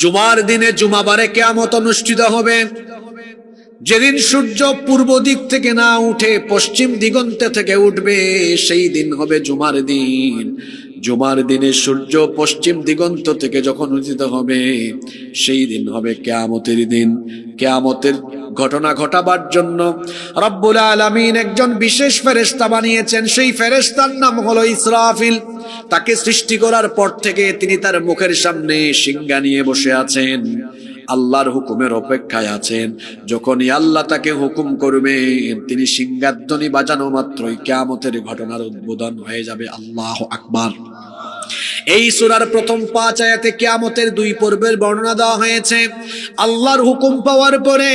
জুমার দিনে জুমাবারে কিয়ামত অনুষ্ঠিত হবে। যেদিন সূর্য পূর্ব দিক থেকে না উঠে পশ্চিম দিগন্তে থেকে উঠবে, সেই দিন হবে জুমার দিন। জুমার দিনে সূর্য পশ্চিম দিগন্ত থেকে যখন উদিত হবে, সেই দিন হবে কিয়ামতের দিন। কিয়ামতের ঘটনা ঘটাবার জন্য রব্বুল আলামিন একজন বিশেষ ফেরেশতা বানিয়েছেন। সেই ফেরেশতার নাম হলো ইসরাফিল। তাকে সৃষ্টি করার পর থেকে তিনি তার মুখের সামনে সিংহা নিয়ে বসে আছেন, আল্লাহর হুকুমের অপেক্ষায় আছেন। যখনই আল্লাহ তাকে হুকুম করবেন, তিনি সিংহাধ্বনি বাজানো মাত্রই কিয়ামতের ঘটনার উদ্বোধন হয়ে যাবে। আল্লাহু আকবার। এই সূরার প্রথম 5 আয়াতে কিয়ামতের 2 পর্বের বর্ণনা দেওয়া হয়েছে। আল্লাহর হুকুম পাওয়ার পরে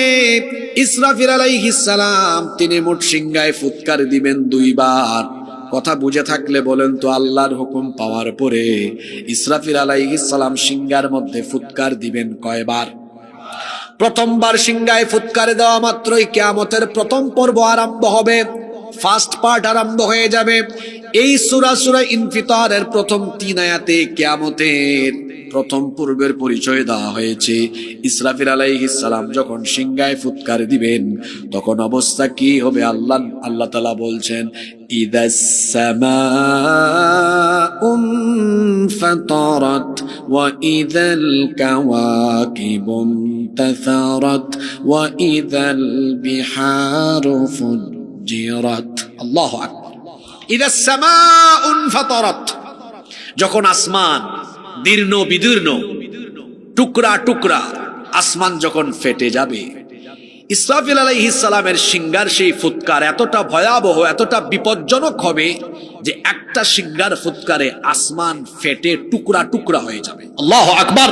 ইসরাফিল আলাইহিস সালাম তিনি মোট সিংহায় ফুৎকার দিবেন 2 বার। কথা বুঝে থাকলে বলেন তো, আল্লাহর হুকুম পাওয়ার পরে ইসরাফিল আলাইহিস সালাম সিংহার মধ্যে ফুৎকার দিবেন কয়বার? প্রথমবার সিংহায় ফুৎকার দেওয়া মাত্রই কিয়ামতের প্রথম পর্ব আরম্ভ হবে, ফার্স্ট পার্ট আরম্ভ হয়ে যাবে। এই সূরা ইনফিতারের প্রথম 3 আয়াতে কিয়ামতের প্রথম পূর্বের পরিচয় দেওয়া হয়েছে। ইসরাফিল আলাইহিস সালাম যখন সিংহায় ফুৎকার দিবেন, তখন অবস্থা কি হবে আল্লাহ তাআলা বলছেন, ইদাস সামাউন ফাতারাত ওয়া ইদাল কাওয়াকিবুন তাসারাত ওয়া ইদাল বিহারু ফুজ্জিরাত। আল্লাহু আকবার। ইদাস সামাউন ফাতারাত, যখন আসমান দীর্ণ বিদীর্ণ টুকরা টুকরা আসমান যখন ফেটে যাবে, ইসরাফিল আলাইহিস সালামের সিংহার সেই ফুৎকার এতটা ভয়াবহ, এতটা বিপজ্জনক হবে যে একটা সিংহার ফুৎকারে আসমান ফেটে টুকরা টুকরা হয়ে যাবে। আল্লাহু আকবার।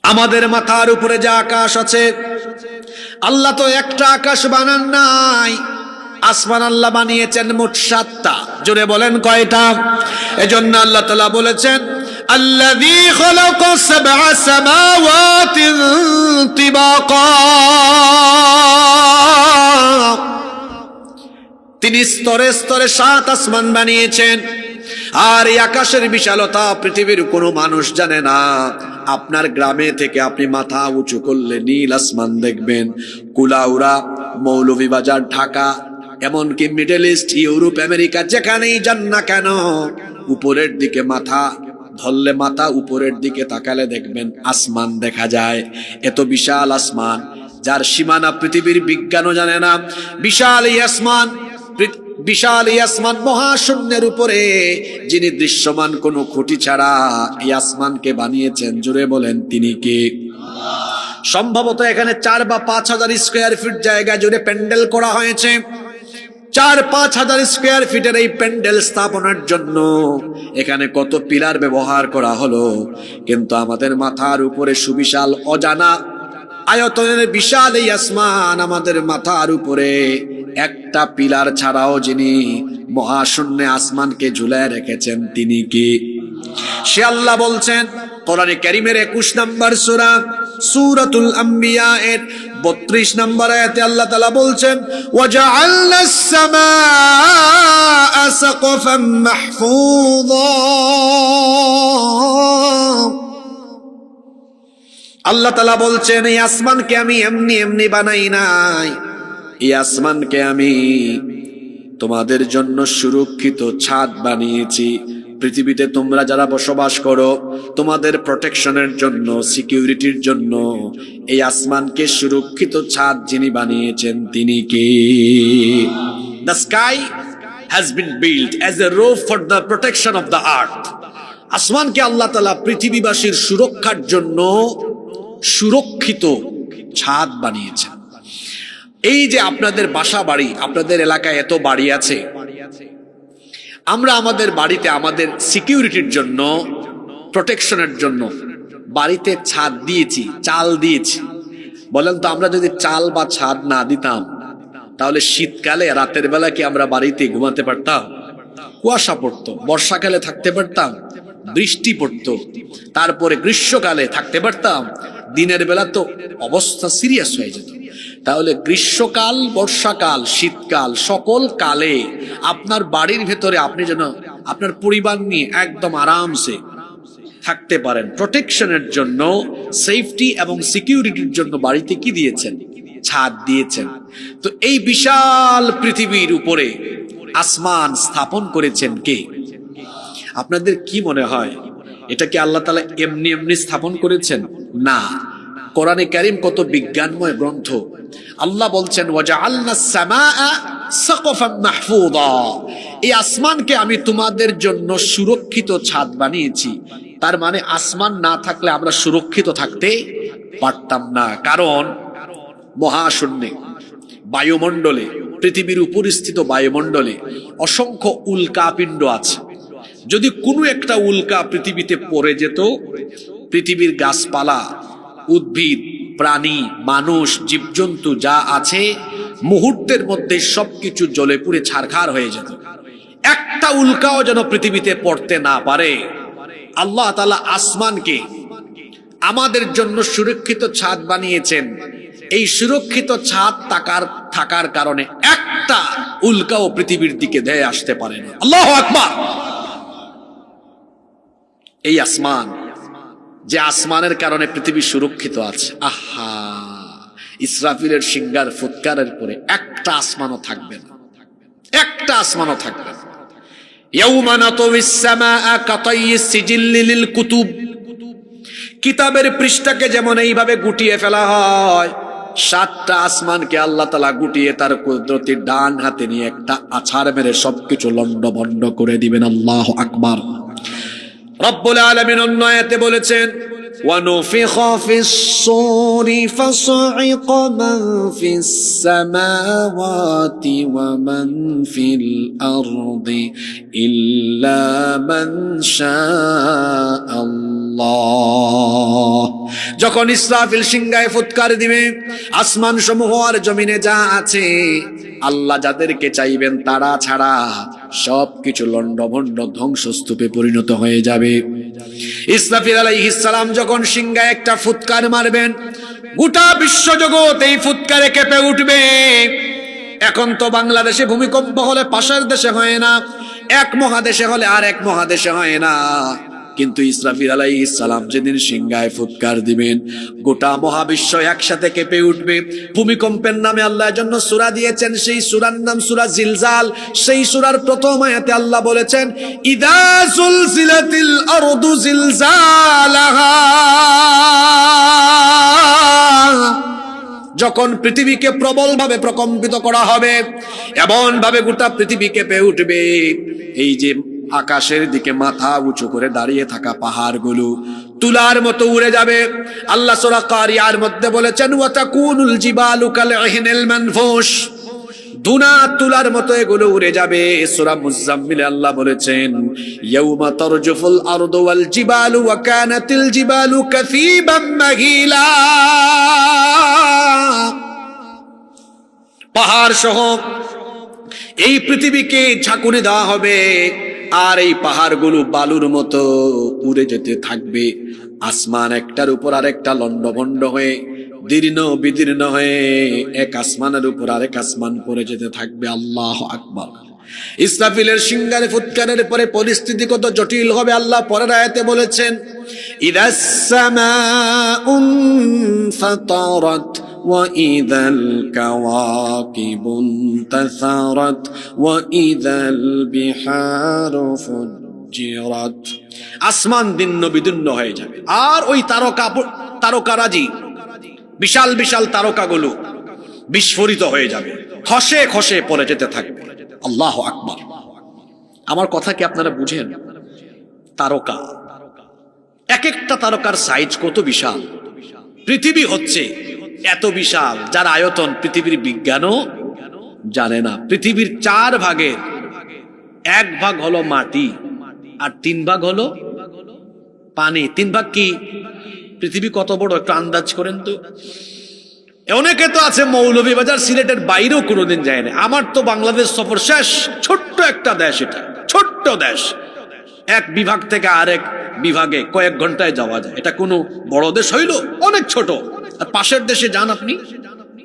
আমাদের মাথার উপরে যে আকাশ আছে, আল্লাহ তো একটা আকাশ বানান নাই, আসমান আল্লাহ বানিয়েছেন মোট 7টা। জোরে বলেন কয়টা? এজন্য আল্লাহ তাআলা বলেছেন, আল্লাযী খালাকা সাবআ সামাওয়াতিন তিবাকা, তিনি স্তরে স্তরে 7 আসমান বানিয়েছেন। আর এই আকাশের বিশালতা পৃথিবীর কোনো মানুষ জানে না। আপনার গ্রামে থেকে আপনি মাথা উঁচু করলে নীল আসমান দেখবেন। কুলাউড়া, মৌলভীবাজার, ঢাকা, এমনকি মিডল ইস্ট, ইউরোপ, আমেরিকা, যেখানেই যান না কেন, উপরের দিকে মাথা ধরলে, মাথা উপরের দিকে তাকালে দেখবেন আসমান দেখা যায়। এত বিশাল আসমান, যার সীমানা পৃথিবীর বিজ্ঞানও জানে না। বিশাল এই আসমান, বিশাল এই আসমান মহাশূন্যের উপরে যিনি দৃশ্যমান কোনো খুঁটি ছাড়া এই আসমানকে বানিয়েছেন, জুড়ে বলেন তিনি কে? সম্ভবত এখানে 4 বা 5 হাজার স্কয়ার ফিট জায়গা জুড়ে প্যান্ডেল করা হয়েছে। 4-5 হাজার স্কয়ার ফিটের এই প্যান্ডেল স্থাপনের জন্য এখানে কত পিলার ব্যবহার করা হলো। কিন্তু আমাদের মাথার উপরে সুবিশাল অজানা আয়তনের বিশাল এই আসমান, আমাদের মাথার উপরে একটা পিলার ছাড়াও যিনি মহাশূন্যে আসমানকে ঝুলায় রেখেছেন, তিনি কি? সে আল্লাহ বলছেন কোরআনে কারীমের 21 নম্বর সূরা সূরাতুল আম্বিয়া এর 32 নম্বর আয়াতে আল্লাহ তাআলা বলছেন, ওয়াজআলনাস সামাআ সাকফাম মাহফুযা। আল্লাহ তাআলা বলছেন, এই আসমানকে আমি এমনি এমনি বানাই নাই, এই আসমানকে আমি তোমাদের জন্য সুরক্ষিত ছাদ বানিয়েছি। পৃথিবীতে তোমরা যারা বসবাস করো, তোমাদের প্রোটেকশনের জন্য, সিকিউরিটির জন্য এই আসমানকে সুরক্ষিত ছাদ যিনি বানিয়েছেন, তিনি কে? The sky has been built as a roof for the protection of the earth. আসমানকে আল্লাহ তাআলা পৃথিবীবাসীর সুরক্ষার জন্য সুরক্ষিত ছাদ বানিয়েছেন। এই যে আপনাদের বাসা বাড়ি, আপনাদের এলাকায় এত বাড়ি আছে, আমরা আমাদের বাড়িতে আমাদের সিকিউরিটির জন্য, প্রোটেকশনের জন্য বাড়িতে ছাদ দিয়েছি, চাল দিয়েছি। বলেন তো, আমরা যদি চাল বা ছাদ না দিতাম, তাহলে শীতকালে রাতের বেলা কি আমরা বাড়িতে ঘুমাতে পারতাম? কুয়াশা পড়তো। বর্ষাকালে থাকতে পারতাম? বৃষ্টি পড়তো। তারপরে গ্রীষ্মকালে থাকতে পারতাম? দিনের বেলা তো অবস্থা সিরিয়াস হয়ে যেত। তাহলে গ্রীষ্মকাল, বর্ষাকাল, শীতকাল, সকল কালে আপনার বাড়ির ভেতরে আপনি যেন আপনার পরিবার নিয়ে একদম আরামসে থাকতে পারেন, প্রোটেকশনের জন্য, সেফটি এবং সিকিউরিটির জন্য বাড়িতে কি দিয়েছেন? ছাদ দিয়েছেন। তো এই বিশাল পৃথিবীর উপরে আসমান স্থাপন করেছেন কে? আপনাদের কি মনে হয় এটা কি আল্লাহ তাআলা এমনি এমনি স্থাপন করেছেন? না, কোরআনে কারীম কত বিজ্ঞানময় গ্রন্থ। আল্লাহ বলছেন ওয়াজআলনাস সামাআ সাকফান মাহফুযা, এই আসমানকে আমি তোমাদের জন্য সুরক্ষিত ছাদ বানিয়েছি। তার মানে আসমান না থাকলে আমরা সুরক্ষিত থাকতে পারতাম না। কারণ মহাশূন্যে, বায়ুমণ্ডলে, পৃথিবীর উপরিস্থিত বায়ুমণ্ডলে অসংখ্য উল্কাপিণ্ড আছে। যদি কোনো একটা উল্কা পৃথিবীতে পড়ে যেত, পৃথিবীর গাছপালা, উদ্ভিদ, প্রাণী, মানুষ, জীবজন্তু যা আছে মুহূর্তের মধ্যে সবকিছু জ্বলে পুড়ে ছারখার হয়ে যেত। একটা উল্কাও যেন পৃথিবীতে পড়তে না পারে। আল্লাহ তাআলা আসমানকে আমাদের জন্য সুরক্ষিত ছাদ বানিয়েছেন। এই সুরক্ষিত ছাদ থাকার কারণে একটা উল্কাও পৃথিবীর দিকে ধেয়ে আসতে পারে না। আল্লাহু আকবার। এই আসমান, যে আসমানের কারণে পৃথিবী সুরক্ষিত আছে, আহা, ইসরাফিলের সিংহার ফুৎকারের পরে একটা আসমানও থাকবে না, একটা আসমানও থাকবে না। ইয়াউমা নাতাউইস সামাআ কাতাইয়িস সিজিল্লি লিল কুতুব, কিতাবের পৃষ্ঠাকে যেমন এইভাবে গুটিয়ে ফেলা হয়, সাতটা আসমানকে আল্লাহ তাআলা গুটিয়ে তার কুদরতি ডান হাতে নিয়ে একটা আছাড় মেরে সবকিছু লন্ডভন্ড করে দিবেন। আল্লাহু আকবার। রব্বুল আলামিন অন্য আয়াতে বলেছেন وَنُفِخَ فِي الصُّورِ فَصَعِقَ مَن فِي السَّمَاوَاتِ وَمَن فِي الْأَرْضِ إِلَّا مَن شَاءَ اللَّهُ। যখন ইসরাফিল সিংহায় ফুৎকার দিবে, আসমান সমূহ আর জমিনে যা আছে, আল্লাহ যাদেরকে চাইবেন তারা ছাড়া সবকিছু লন্ডভন্ড ধ্বংসস্তূপে পরিণত হয়ে যাবে। ইসরাফিল আলাইহিস সালাম যখন সিংহায় একটা ফুৎকার মারবেন, গোটা বিশ্বজগৎ এই ফুৎকারে কেঁপে উঠবে। এখন তো বাংলাদেশে ভূমিকম্প হলে পাশের দেশে হয় না, এক মহাদেশে হলে আর এক মহাদেশে হয় না, কিন্তু ইসরাফিল আলাইহিস সালাম যেদিন সিংহায় ফুৎকার দিবেন, গোটা মহাবিশ্ব একসাথে কেঁপে উঠবে। ভূমিকম্পের নামে আল্লাহর জন্য সূরা দিয়েছেন, সেই সূরার নাম সূরা জিলজাল। সেই সূরার প্রথম আয়াতে আল্লাহ বলেছেন ইদা যুলজিলাতিল আরদু জিলজালাহা, যখন পৃথিবীকে প্রবলভাবে প্রকম্পিত করা হবে, এমন ভাবে গোটা পৃথিবী কেঁপে উঠবে, এই যে আকাশের দিকে মাথা উঁচু করে দাঁড়িয়ে থাকা পাহাড়গুলো তুলার মতো উড়ে যাবে। আল্লাহ সূরা কারিয়ার মধ্যে বলেছেন ওয়াতাকুনুল জিবালু কালইহনিল মানফুশ, দুনা তুলার মতো এগুলো উড়ে যাবে। সূরা মুজাম্মিলে আল্লাহ বলেছেন ইয়াউমা তারজুফুল আরদু ওয়াল জিবালু ওয়া কানাতিল জিবালু কাসীবাম মাহিলা, পাহাড় সহ এই পৃথিবীকে ঝাঁকুনি দেওয়া হবে, আর এই পাহাড়গুলো বালুর মতো উড়ে যেতে থাকবে। আসমান একটার উপর আরেকটা লন্ডভন্ড হয়ে, দীর্ণ বিদীর্ণ হয়ে এক আসমানের উপর আরেক আসমান পড়ে যেতে থাকবে। আল্লাহু আকবার। ইসরাফিলের সিংহারে ফুৎকারের পরে পরিস্থিতি কত জটিল হবে আল্লাহ পরের আয়াতে বলেছেন ইদাস সামাউন ফাতারাত وَإِذَا الْكَوَاكِبُ انتَثَرَتْ وَإِذَا الْبِحَارُ فُجِّرَتْ। আসমান দিন্ন বিদীর্ণ হয়ে যাবে, আর ওই তারকারাজি, বিশাল বিশাল তারকাগুলো বিস্ফোরিত হয়ে যাবে, খসে খসে পড়ে যেতে থাকবে। আল্লাহু আকবার। আমার কথা কি আপনারা বুঝেন? তারকা, এক একটা তারকার সাইজ কত বিশাল। পৃথিবী হচ্ছে এত বিশাল, যার আয়তন পৃথিবীর বিজ্ঞানও জানে না। পৃথিবীর 4 ভাগের 1 ভাগ হলো মাটি, আর 3 ভাগ হলো পানি। 3 ভাগ কি? পৃথিবী কত বড় একটু আন্দাজ করেন তো। অনেকে তো আছে মৌলভীবাজার, সিলেটের বাইরেও কোনোদিন যায় না। আমার তো বাংলাদেশ সফর শেষ। ছোট্ট একটা দেশ, এটা ছোট্ট দেশ, এক বিভাগ থেকে আরেক বিভাগে কয়েক ঘন্টায় যাওয়া যায়। এটা কোনো বড় দেশ হইল? অনেক ছোট। আর পাশের দেশে যান আপনি,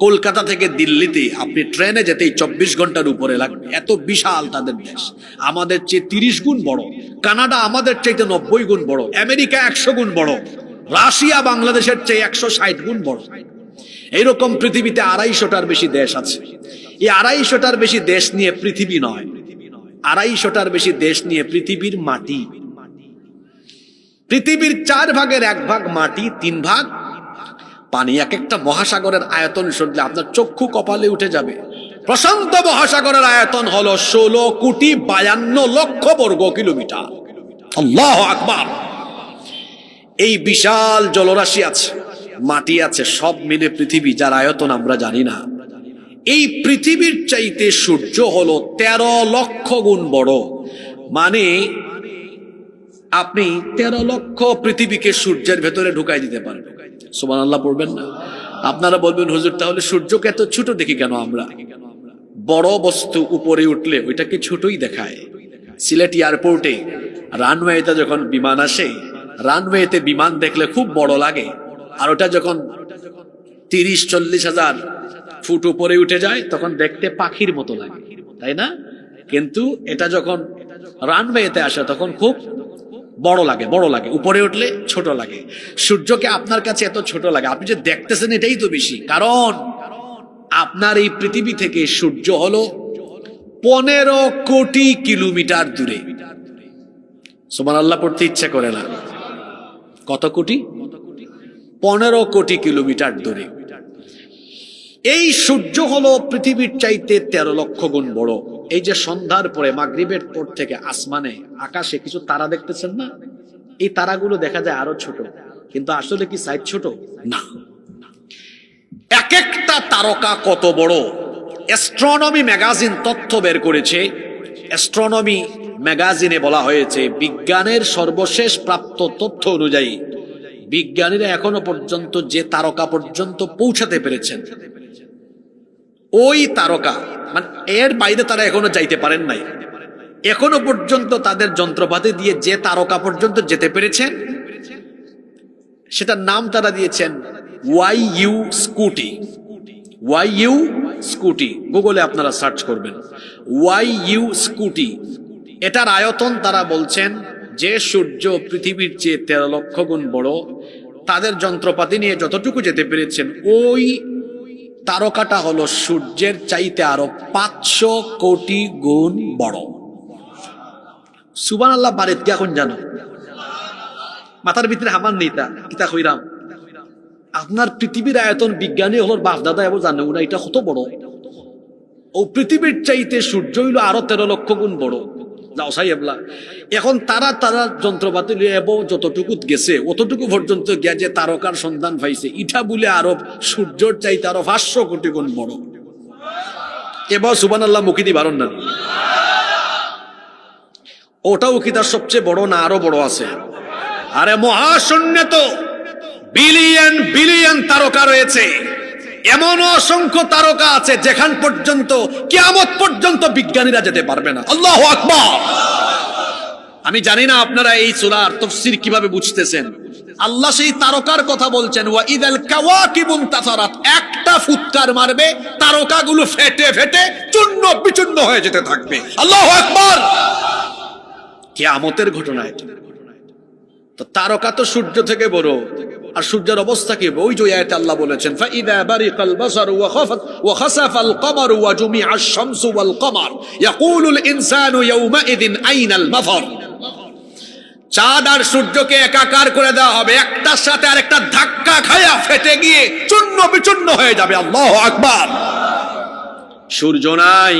কলকাতা থেকে দিল্লিতে আপনি ট্রেনে যেতেই 24 ঘন্টার উপরে লাগবে, এত বিশাল তাদের দেশ। আমাদের চেয়ে 30 গুণ বড়, কানাডা আমাদের চাইতে 90 গুণ বড়, আমেরিকা 100 গুণ বড়, রাশিয়া বাংলাদেশের চেয়ে 160 গুণ বড়। এইরকম পৃথিবীতে 250টার বেশি দেশ আছে। এই 250টার বেশি দেশ নিয়ে পৃথিবী নয়, 250টার বেশি দেশ নিয়ে পৃথিবীর মাটি। পৃথিবীর 4 ভাগের 1 ভাগ মাটি, 3 ভাগ পানি। এক একটা মহাসাগরের আয়তন শুনলে আপনার চক্ষু কপালে উঠে যাবে। প্রশান্ত মহাসাগরের আয়তন হলো 16,52,00,000 বর্গ কিলোমিটার। আল্লাহু আকবার। এই বিশাল জলরাশি আছে, মাটি আছে, সব মিলে পৃথিবী, যার আয়তন আমরা জানি না। এই পৃথিবীর চাইতে সূর্য হলো 13 লক্ষ গুণ বড়। মানে আপনি 13 লক্ষ পৃথিবীকে সূর্যের ভেতরে ঢুকাই দিতে পারেন। সুবহানাল্লাহ পড়বেন না? আপনারা বলবেন হুজুর তাহলে সূর্যকে এত ছোট দেখি কেন আমরা? বড় বস্তু উপরে উঠলে ওইটাকে ছোটই দেখায়। সিলেট এয়ারপোর্টে রানওয়েতে যখন বিমান আসে, রানওয়েতে বিমান দেখলে খুব বড় লাগে, আর ওটা যখন 30-40 হাজার ফুট উপরে উঠে যায় তখন দেখতে পাখির মতো লাগে, তাই না? কিন্তু এটা যখন রানওয়েতে আসে তখন খুব বড় লাগে, বড় লাগে, উপরে উঠলে ছোট লাগে। সূর্যকে আপনার কাছে এত ছোট লাগে, আপনি যে দেখতেছেন এটাই তো বেশি, কারণ আপনার এই পৃথিবী থেকে সূর্য হলো 15 কোটি কিলোমিটার দূরে। সুবহানাল্লাহ পড়তে ইচ্ছা করে না? কত কোটি? 15 কোটি কিলোমিটার দূরে। এই সূর্য হলো পৃথিবীর চাইতে 13 লক্ষ গুণ বড়। এই যে সন্ধ্যার পরে মাগরিবের পর থেকে আসমানে আকাশে কিছু তারা দেখতেছেন না, এই তারাগুলো দেখা যায় আরো ছোট, কিন্তু আসলে কি সাইজ ছোট না। এক একটা তারকা কত বড়, অ্যাস্ট্রোনমি ম্যাগাজিন তথ্য বের করেছে। অ্যাস্ট্রোনমি ম্যাগাজিনে বলা হয়েছে বিজ্ঞানের সর্বশেষ প্রাপ্ত তথ্য অনুযায়ী বিজ্ঞানীরা এখনো পর্যন্ত যে তারকা পর্যন্ত পৌঁছাতে পেরেছেন, ওই তারকা মানে এর বাইরে তারা এখনো যাইতে পারেন নাই। এখনো পর্যন্ত তাদের যন্ত্রপাতি দিয়ে যে তারকা পর্যন্ত যেতে পেরেছেন সেটার নাম তারা দিয়েছেন YU স্কুটি। YU স্কুটি গুগলে আপনারা সার্চ করবেন, YU স্কুটি। এটার আয়তন তারা বলছেন যে সূর্য পৃথিবীর চেয়ে 13 লক্ষ গুণ বড়, তাদের যন্ত্রপাতি নিয়ে যতটুকু যেতে পেরেছেন ওই তারকাটা হলো সূর্যের চাইতে আরো 500 কোটি গুণ বড়। সুবহানাল্লাহ বারেত কি এখন জানো? মাথার ভিতরে হামান নেই তা কিতা কইরাম। আপনার পৃথিবীর আয়তন বিজ্ঞানী হলো বাপ দাদা এবং জানে না এটা কত বড়। ও পৃথিবীর চাইতে সূর্য হইল আরো 13 লক্ষ গুণ বড়। এখন তারা যন্ত্রপাতি যতটুকু গেছে অতটুকু পর্যন্ত গিয়া যে তারকার সন্ধান পাইছে ইটা বলে আরো সূর্যর চাইতে আরো 500 কোটি গুণ বড়। এবার সুবহানাল্লাহ মুখি দি বারণ না, ওটাও কি তার সবচেয়ে বড় না আরো বড় আছে? আরে মহাশূন্যে তো বিলিয়ন বিলিয়ন তারকা রয়েছে, এমন অসংখ্য তারকা আছে যেখান পর্যন্ত কিয়ামত পর্যন্ত বিজ্ঞানীরা যেতে পারবে না। আল্লাহু আকবার। আমি জানি না আপনারা এই সূরার তাফসীর কিভাবে বুঝতেছেন। আল্লাহ সেই তারকার কথা বলছেন, ওয়া ইদাল কাওয়াকিবুন তাসারাত, একটা ফুৎকার মারবে তারকাগুলো ফেটে ফেটে চূর্ণ বিচূর্ণ হয়ে যেতে থাকবে। আল্লাহু আকবার। কিয়ামতের ঘটনা এটা। তো তারকা তো সূর্য থেকে বড়, আর সূর্যের অবস্থা কি? ওই যে আয়াতে আল্লাহ বলেছেন ফাইদা বারিকাল বাসারু ওয়া খাসাফাল কমারু ওয়া জুমিআশ শামসু ওয়াল কমার ইয়াকুলুল ইনসানু ইয়াউমাইযিন আইনাল মাফার। চাঁদ আর সূর্যকে একাকার করে দেওয়া হবে, একটার সাথে আরেকটা ধাক্কা খায়া ফেটে গিয়ে চূর্ণ বিচূর্ণ হয়ে যাবে। আল্লাহু আকবার। সূর্য নাই,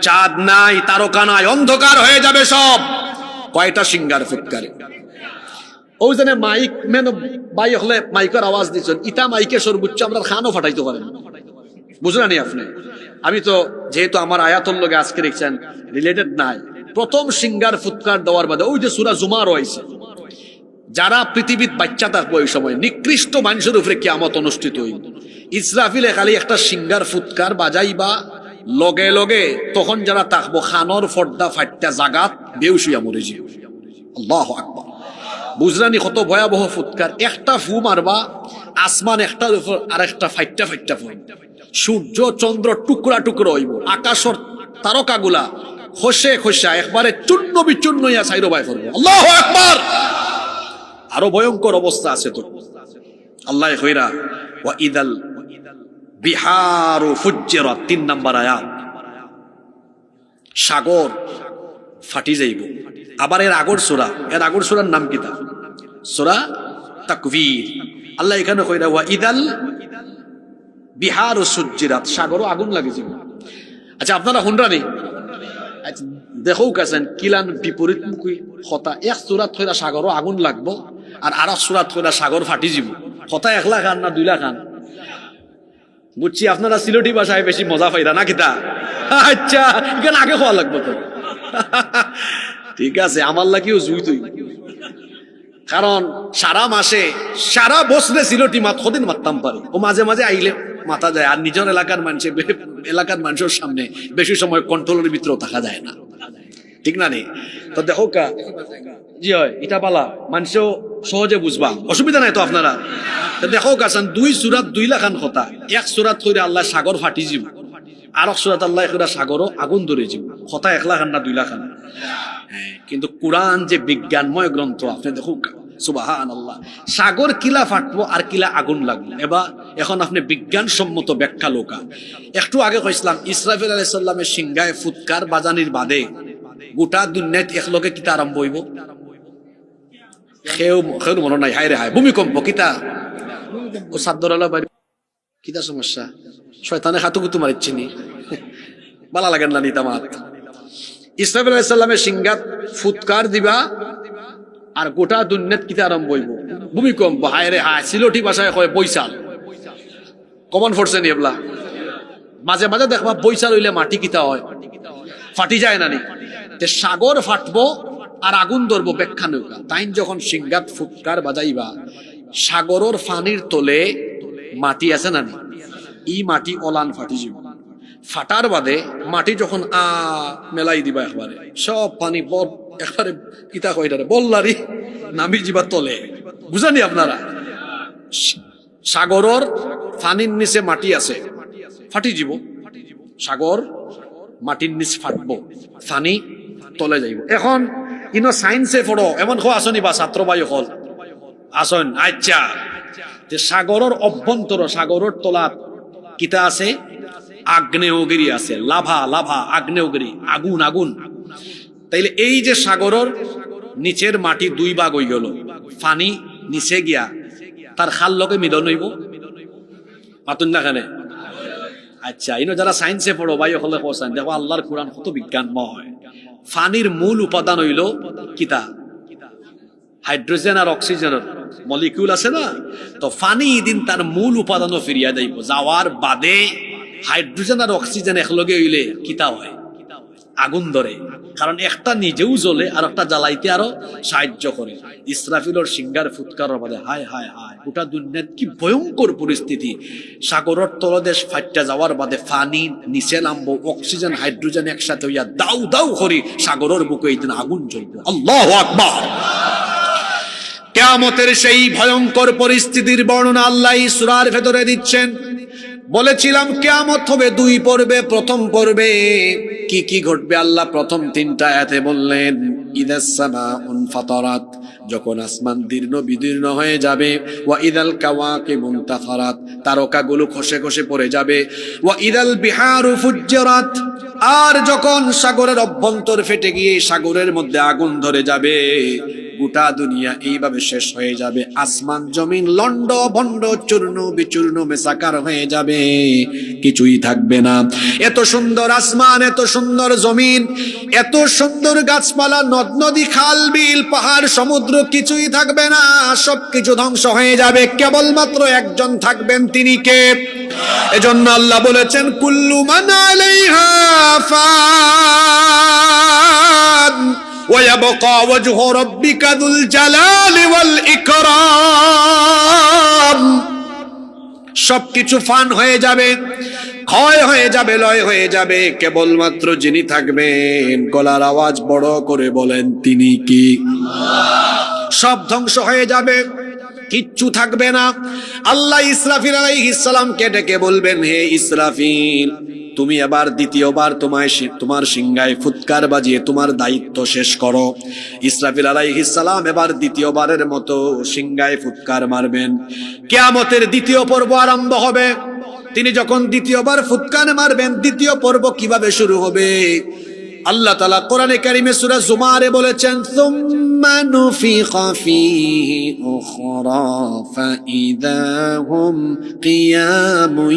চাঁদ নাই, তারকা নাই, অন্ধকার হয়ে যাবে সব। কয়টা সিঙ্গার ফুৎকারে ওই জন্য মাইক মেন বাই হলে মাইকের আওয়াজ দিচ্ছেন, ইটা মাইকে সর্বোচ্চ আমরা খানও ফাটাইতে পারেন, বুঝলেন আপনি? আমি তো যেহেতু আমার আয়াতুল লগে আজকে দেখছেন রিলেটেড নাই, প্রথম সিঙ্গার ফুৎকার দেওয়ার বাদে ওই যে সূরা জুমা রয়েছে, যারা পৃথিবীর বাচ্চা থাকবে ওই সময় নিকৃষ্ট মানুষের উপরে কিয়ামত অনুষ্ঠিত হইল। ইসরাফিলে খালি একটা সিঙ্গার ফুৎকার বাজাইবা, লগে লগে তখন যারা থাকবো খানর ফর্দা ফাইটটা জাগাত বেউসিয়া মরে যাবে। আল্লাহু আকবার। বুঝরানি কত ভয়াবহ ফুৎকার। একটা ফু মারবা আসমান একটার উপর আর একটা ফাইটটা ফাইটটা পড়বে। সূর্য চন্দ্র টুকরা টুকরো হইব, আকাশর তারকাগুলা খসে খসা একবারে চূর্ণ বিচূর্ণ হইয়া ছাইরো বাই করবো। আল্লাহু আকবার। আরো ভয়ঙ্কর অবস্থা আছে তো। আল্লাহ কইরা ওয়া ইদাল বিহারু ফুজ্জিরাত, 3 নাম্বার আয়াত। সাগর ফাটি যাইব। আবার এর আগর সূরার নাম কিতা? সূরা তাকবীর। আল্লাহ এখানে কইরা ওয়া ইদাল বিহারু সুজ্জিরাত, সাগরও আগুন লাগে যাবে। আচ্ছা আপনারা হুনরানি দেখো কাছেন কিলান বিপরীতমুখী কথা। এক সূরাত কইরা সাগরও আগুন লাগবো, আর আরেক সূরাত কইরা সাগর ফাটি যাব। কথা 1 লাখ খান না 2 লাখ খান? বুঝছি আপনারা সিলেটি ভাষায় বেশি মজা পাইরা না কিতা? আচ্ছা এখানে আগে খাওয়া লাগবো তো। ঠিক আছে, আমার লাগিও জুই তুই, কারণ সারা মাসে সারা বছরে সিলেটি মাত কদিন মারতাম পারি, ও মাঝে মাঝে আইলে মাথা যায়। আর নিজের এলাকার মানুষের সামনে বেশি সময় কন্ট্রোলের ভিতরেও থাকা যায় না, ঠিক না নে? তো দেখো কা জি হয় ইটা পালা মানুষও সহজে বুঝবা, অসুবিধা নাই তো আপনারা। দেখো কাছেন 2 সূরাত 2 লাখান কথা। 1 সূরাত কইরা আল্লাহ সাগর ফাটি যাব, আর 1 সূরাত আল্লাহ কইরা সাগরও আগুন ধরে যাব। কথা 1 লাখ না 2 লাখ? হ্যাঁ, কিন্তু কোরআন যে বিজ্ঞানময় গ্রন্থ, আপনি দেখো সুবহানাল্লাহ, সাগর কিলা ফাটবো আর কিলা আগুন লাগবে। এখন আপনি বিজ্ঞানসম্মত ব্যাখ্যা লোকা। একটু আগে কইছিলাম ইসরাফিল আলাইহিস সালামের সিংহায় ফুৎকার বাজানির বাদে গোটা দুনিয়াত একলগে কিতা আরম্ভ হইব? কেউ মনে নাই? হায় রে হায়, ভূমিকম্প। কিতা ও সাদ্দরালা বাড়ি কিতা সমস্যা? শয়তানে হাতুকুতু মারিচ্ছিনি, ভালো লাগেন না নিতামাত। ইসরাফিল আলাইহিস সালামের সিংহাত ফুৎকার দিবা আর গোটা দুনিয়াত কিতা আরম্ভ হইব? ভূমিকম্প। হায় রে হায়, সিলেটি ভাষায় কয় বৈশাল। কমন ফোর্সে নি এবলা? মাঝে মাঝে দেখবা বৈশাল হইলে মাটি কিতা হয়? ফাটি যায় না নি? সাগর ফাটবো আর আগুন ধরবো ব্যাখ্যা নৌকা। তাই যখন সিংহাত ফুৎকার বাজাইবা, সাগরের ফানির তলে মাটি আছে না নি? এই মাটি অলান ফাটি যাব। ফাটার বাদে মাটি যখন মেলাই দিবা একবারে, সব পানি একবারে কিতা কইটারে বললারি নামি যাবা তলে। বুঝানি আপনারা? সাগরের ফানির নিচে মাটি আছে, ফাটি যাব। সাগর মাটির নিচ ফাটবো, ফানি তলে যাইব। এখন ইনো সায়েন্সে পড়ো এমন খো আসনি বা ছাত্র বায়ু হল আসন। আচ্ছা, যে সাগরের অভ্যন্তর, সাগরের তলাত কিতা আছে? আগ্নেয়গিরি আছে। লাভা আগ্নেয়গিরি, আগুন। তাইলে এই যে সাগরের নিচের মাটি 2 ভাগ হয়ে গেল, ফানি নিচে গিয়া তার খাল লগে মিলন হইব। পাতুন না খানে? আচ্ছা, ইনো যারা সায়েন্সে পড়ো ভাই হলে কোসান, দেখো আল্লাহর কোরআন কত বিজ্ঞানময়। ফানির মূল উপাদান হইল কিতা? হাইড্রোজেন আর অক্সিজেনের মলিকিউল আছে না? তো ফানি দিন তার মূল উপাদানও ফিরিয়া যাইব। যাওয়ার বাদে হাইড্রোজেন আর অক্সিজেন একলগে হইলে কিতা হয়? আগুন ধরে। কারণ একটা নিজেও জ্বলে আর একটা জ্বালাইতে আরো সাহায্য করে। ইসরাফিলর সিংহার ফুৎকার বাদে হায় হায় হায়, গোটা দুনিয়াত কি ভয়ঙ্কর পরিস্থিতি। সাগরের তলদেশ ফাইটটা যাওয়ার বাদে ফানি নিচে নামবো, অক্সিজেন হাইড্রোজেন একসাথে হইয়া দাউ দাউ করি সাগরের বুকে এই দিন আগুন জ্বলবো। আল্লাহু আকবার। কিয়ামতের সেই ভয়ঙ্কর পরিস্থিতির বর্ণনা আল্লাহ সূরার ভেতরে দিচ্ছেন। বলেছিলাম কিয়ামত হবে 2 পর্বে। প্রথম পর্বে কি কি ঘটবে আল্লাহ প্রথম 3টা আয়াতে বললেন। ইদাস সামাউন ফাতারাত, যখন আসমান দীর্ণ বিদীর্ণ হয়ে যাবে। ওয়া ইদাল কাওয়াকিবুন তাফারাত, তারকাগুলো খসে খসে পড়ে যাবে। ওয়া ইদাল বিহারু ফুজ্জিরাত, আর যখন সাগরের অভ্যন্তর ফেটে গিয়ে সাগরের মধ্যে আগুন ধরে যাবে। গোটা দুনিয়া এইভাবে শেষ হয়ে যাবে। আসমান জমিন লন্ড ভন্ড চূর্ণ বিচূর্ণ মেসাকার হয়ে যাবে, কিছুই থাকবে না। এত সুন্দর আসমান, এত সুন্দর জমিন, এত সুন্দর গাছপালা, নদ নদী, খাল বিল, পাহাড় সমুদ্র, কিছুই থাকবে না। সবকিছু ধ্বংস হয়ে যাবে, কেবলমাত্র একজন থাকবেন, তিনি কে? এজন্য আল্লাহ বলেছেন কুল্লু মান আলাইহা ফান ويبقى وجه ربك ذو الجلال والإكرام। সবকিছু ফান হয়ে যাবে, ক্ষয় হয়ে যাবে, লয় হয়ে যাবে, কেবলমাত্র যিনি থাকবেন। গলার আওয়াজ বড় করে বলেন, তিনি কি? সব ধ্বংস হয়ে যাবে, কিচ্ছু থাকবে না। আল্লাহ ইসরাফিল আলাইহিস সালামকে ডেকে বলবেন, হে ইসরাফিল, তুমি এবার দ্বিতীয়বার তোমার সিংহায় ফুৎকার বাজিয়ে তোমার দায়িত্ব শেষ করো। ইসরাফিল আলাইহিস সালাম এবার দ্বিতীয়বারের মতো সিংহায় ফুৎকার মারবেন। কিয়ামতের দ্বিতীয় পর্ব আরম্ভ হবে। তিনি যখন দ্বিতীয়বার ফুৎকার মারবেন, দ্বিতীয় পর্ব কিভাবে শুরু হবে? আল্লাহ তাআলা কোরআনে কারিমে সূরা জুমারে বলেছেন, সুম্মা নুফিখা ফীহি উখরা ফাইযা হুম কিয়ামুন